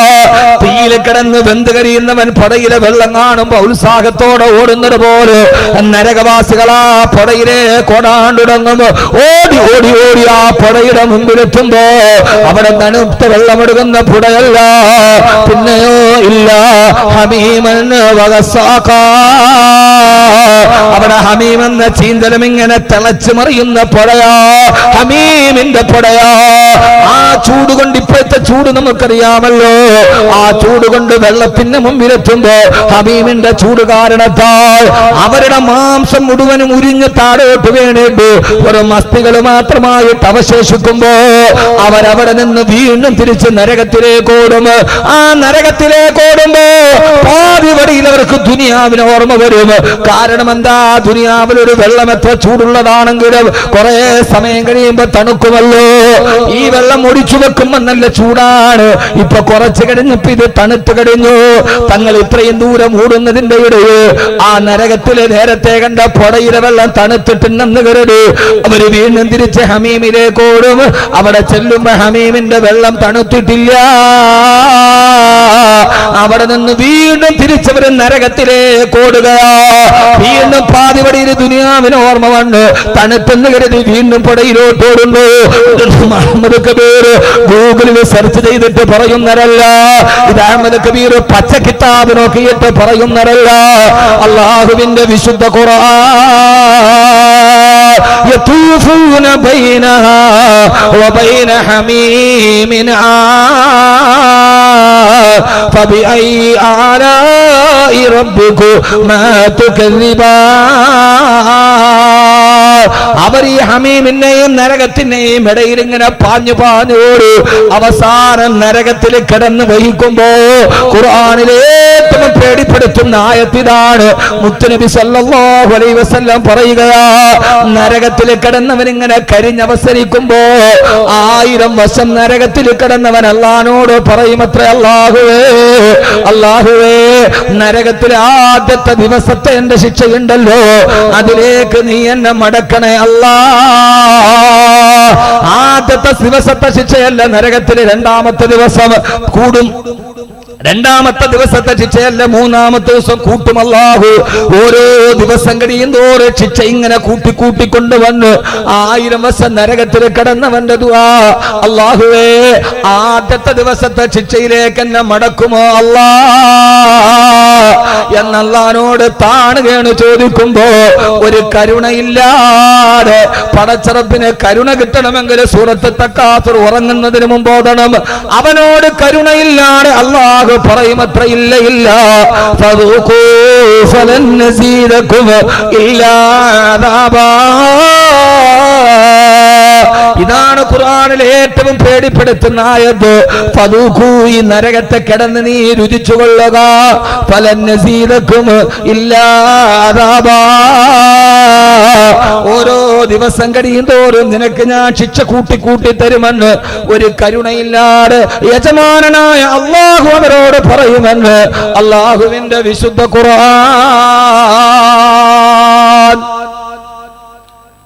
തീയിൽ കിടന്ന് വെന്ത് കരിയുന്നവൻ പുഴയിലെ വെള്ളം കാണുമ്പോ ഉത്സാഹത്തോടെ ഓടുന്നത് പോലെ നരകവാസികളാ പുഴയിലെ കൊടാണ്ടുടങ്ങും. ഓടി ഓടി ഓടി ആ പുഴയുടെ മുമ്പിലെത്തുമ്പോ അവിടെ തണുത്ത വെള്ളമെടുക്കുന്ന പുഴയല്ല, പിന്നെയോ ഇല്ല ഹമീമൻ വഗസ്സാഖാ. അവിടെ ഹമീം എന്ന ചീന്തലം ഇങ്ങനെ തിളച്ചു മറിയുന്ന പുഴയാ, ഹമീമിന്റെ പുഴയാ. ആ ചൂട് കൊണ്ട്, ഇപ്പോഴത്തെ ചൂട് നമുക്കറിയാമല്ലോ, ആ ചൂട് കൊണ്ട് വെള്ളത്തിന് മുമ്പിലെത്തുമ്പോ ഹമീമിന്റെ ചൂട് കാരണത്താൽ അവരുടെ മാംസം മുഴുവനും ഉരിഞ്ഞ് താഴോട്ട് വീണിട്ട് ഒരു മസ്തികൾ മാത്രമായിട്ട് അവശേഷിക്കുമ്പോ അവരവിടെ നിന്ന് വീണ്ടും തിരിച്ച് നരകത്തിലേക്ക് ഓടും. ആ നരകത്തിലേക്ക് ഓടുമ്പോ പാതി വഴിയിൽ അവർക്ക് ദുനിയാവിന് ഓർമ്മ വരും. കാരണം എന്താ? ദുനിയാവിൽ ഒരു വെള്ളം എത്ര ചൂടുള്ളതാണെങ്കിലും കുറെ സമയം കഴിയുമ്പോ തണുക്കുമല്ലോ. ഈ വെള്ളം ഒഴിച്ചു വെക്കുമ്പോ നല്ല ചൂടാണ്. ഇപ്പൊ കുറച്ച് കഴിഞ്ഞപ്പോ ഇത് തണുത്തു കഴിഞ്ഞു. തങ്ങൾ ഇത്രയും ദൂരം ഓടുന്നതിന്റെ ഇടയിൽ ആ നരകത്തില് നേരത്തെ കണ്ട പുഴയിലെ വെള്ളം തണുത്തിട്ടുണ്ടെന്ന് കരുതി അവര് വീണ്ടും തിരിച്ച് ഹമീമിലേക്ക് ഓടും. അവിടെ ചെല്ലുമ്പോ ഹമീമിന്റെ വെള്ളം തണുത്തിട്ടില്ല. അവിടെ നിന്ന് വീണ്ടും തിരിച്ചവര് നരകത്തിലേക്ക് ഓടുക. വീണ്ടും പാതിവടിയിൽ ദുനിയാവിന് ഓർമ്മ വന്ന് തണുപ്പെന്ന് കരുതി വീണ്ടും പുഴയിലോട്ട് ഓടുന്നു. അഹമ്മദ് കബീർ ഗൂഗിളിൽ സെർച്ച് ചെയ്തിട്ട് പറയുന്നവരല്ല, ഇത് അഹമ്മദ് കബീർ പച്ച കിതാബ് നോക്കിയിട്ട് പറയുന്നവരല്ല. അള്ളാഹുവിന്റെ വിശുദ്ധ ഖുർആൻ يطوفون بينها وبين حميم فبأي آلاء ربكما تكذبان അവർ ഈ ഹമീമിനെയും നരകത്തിനെയും ഇടയിൽ ഇങ്ങനെ പാഞ്ഞു പാഞ്ഞോട് അവസാനം നരകത്തിൽ കിടന്ന് വഹിക്കുമ്പോ ഖുർആനിലെ ഏറ്റവും പേടിപ്പെടുത്തുന്ന ആയത്തിതാണ്. മുത്തുനബി സല്ലല്ലാഹു അലൈഹി വസല്ലം പറയുകയാ, നരകത്തിൽ കിടന്നവൻ ഇങ്ങനെ കരിഞ്ഞവസരിക്കുമ്പോ 1000 വർഷം നരകത്തിൽ കിടന്നവൻ അല്ലാഹുവോട് പറയുമത്രേ, അല്ലാഹുവേ നരകത്തിലെ ആദ്യത്തെ ദിവസത്തെ എന്റെ ശിക്ഷയുണ്ടല്ലോ, അതിലേക്ക് നീ എന്നെ മടക്കണേ അല്ലാ. ആദ്യത്തെ ദിവസത്തെ ശിക്ഷയല്ല നരകത്തിലെ രണ്ടാമത്തെ ദിവസം കൂടും, രണ്ടാമത്തെ ദിവസത്തെ ശിക്ഷയല്ല മൂന്നാമത്തെ ദിവസം കൂട്ടും അല്ലാഹു. ഓരോ ദിവസം കഴിയുന്തോറും ശിക്ഷ ഇങ്ങനെ കൂട്ടിക്കൊണ്ടുവന്ന് 1000 വർഷം നരകത്തിൽ കിടന്നവന്റെ ദുആ, അല്ലാഹുവേ ആദ്യത്തെ ദിവസത്തെ ശിക്ഷയിലേക്ക് എന്നെ മടക്കുമോ അല്ലാ എന്നല്ലാഹുവോട് താണുകയാണ് ചോദിക്കുമ്പോ ഒരു കരുണയില്ലാതെ പടച്ചറപ്പിന് കരുണ കിട്ടണമെങ്കിൽ സൂറത്ത് തക്കാസുർ ഉറങ്ങുന്നതിന് മുമ്പ് ഓതണം. അവനോട് കരുണയില്ലാതെ അല്ലാഹു പറയുമത്ര, ഇല്ല ഫദൂഖൂ ഫലൻ നസീദകും ഇല്ലാ അദാബാ. ഇതാണ് ഖുർആനിലെ ഏറ്റവും പേടിപ്പെടുത്തുന്ന ആയത്ത്. ഫദൂഖൂ, ഈ നരകത്തെ കിടന്ന് നീ രുചിച്ചു കൊള്ളുക, ഫലൻ നസീദകും ഇല്ലാ അദാബാ. ഓരോ ദിവസം കഴിയും തോറും നിനക്ക് ഞാൻ ശിക്ഷ കൂട്ടി തരുമെന്ന് ഒരു കരുണയില്ലാതെ യജമാനനായ അല്ലാഹു അവരോട് പറയുമെന്ന് അല്ലാഹുവിന്റെ വിശുദ്ധ ഖുർആൻ.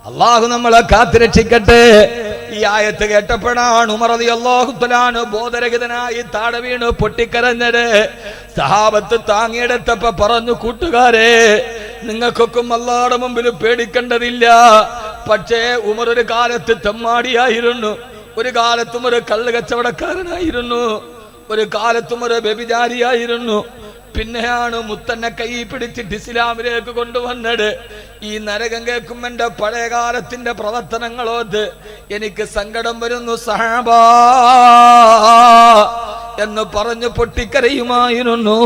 അല്ലാഹു നമ്മളെ കാത്തുരക്ഷിക്കട്ടെ. ഈ ആയത്ത് കേട്ടപ്പോഴാണ് ഉമർ റളിയല്ലാഹു തആല ബോധരഹിതനായി താഴെ വീണ് പൊട്ടിക്കരഞ്ഞത്. സഹാബത്ത് താങ്ങിയെടുത്തപ്പോ പറഞ്ഞു, കൂട്ടുകാരെ നിങ്ങൾക്കൊക്കെ അല്ലാഹുവിന്റെ മുമ്പിൽ പേടിക്കേണ്ടതില്ല. പക്ഷേ ഉമർ ഒരു കാലത്ത് തെമ്മാടിയായിരുന്നു, ഒരു കാലത്തും ഒരു കള്ള് കച്ചവടക്കാരനായിരുന്നു, ഒരു കാലത്തും ഒരു വ്യഭിചാരിയായിരുന്നു. പിന്നെയാണ് മുത്തന്നെ കൈ പിടിച്ചിട്ട് ഇസ്ലാമിലേക്ക് കൊണ്ടുവന്നത്. ഈ നരകം കേൾക്കും എന്റെ പഴയകാലത്തിന്റെ പ്രവർത്തനങ്ങളോത് എനിക്ക് സങ്കടം വരുന്നു സഹാബാ എന്ന് പറഞ്ഞു പൊട്ടിക്കരയുമായിരുന്നു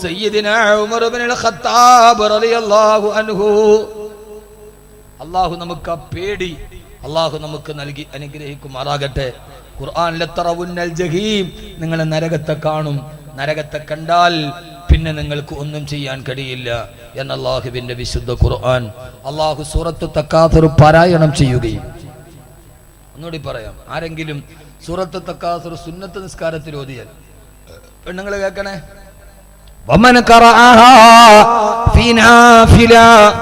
സയ്യിദിനാ ഉമർ ഇബ്നുൽ ഖത്താബ് റളിയല്ലാഹു അൻഹു. അല്ലാഹു നമുക്ക് ആ പേടി അല്ലാഹു നമുക്ക് നൽകി അനുഗ്രഹിക്കുമാറാകട്ടെ. ഖുർആനിലെ തറവുന്നൽ ജഹീം, നിങ്ങൾ നരകത്തെ കാണും, നരകത്തെ കണ്ടാൽ പിന്നെ നിങ്ങൾക്ക് ഒന്നും ചെയ്യാൻ കഴിയില്ല എന്ന് അല്ലാഹുവിന്റെ വിശുദ്ധ ഖുർആൻ. അല്ലാഹു സൂറത്ത് തക്കാസുർ പാരായണം ചെയ്യുകയും, ഒന്നുകൂടി പറയാം, ആരെങ്കിലും സൂറത്ത് തക്കാസുർ സുന്നത്ത് നിസ്കാരത്തിൽ ഓതിയാൽ പെണ്ണുങ്ങൾ കേൾക്കണേ, വമൻ ഖറഅഹാ ഫീ നാഫില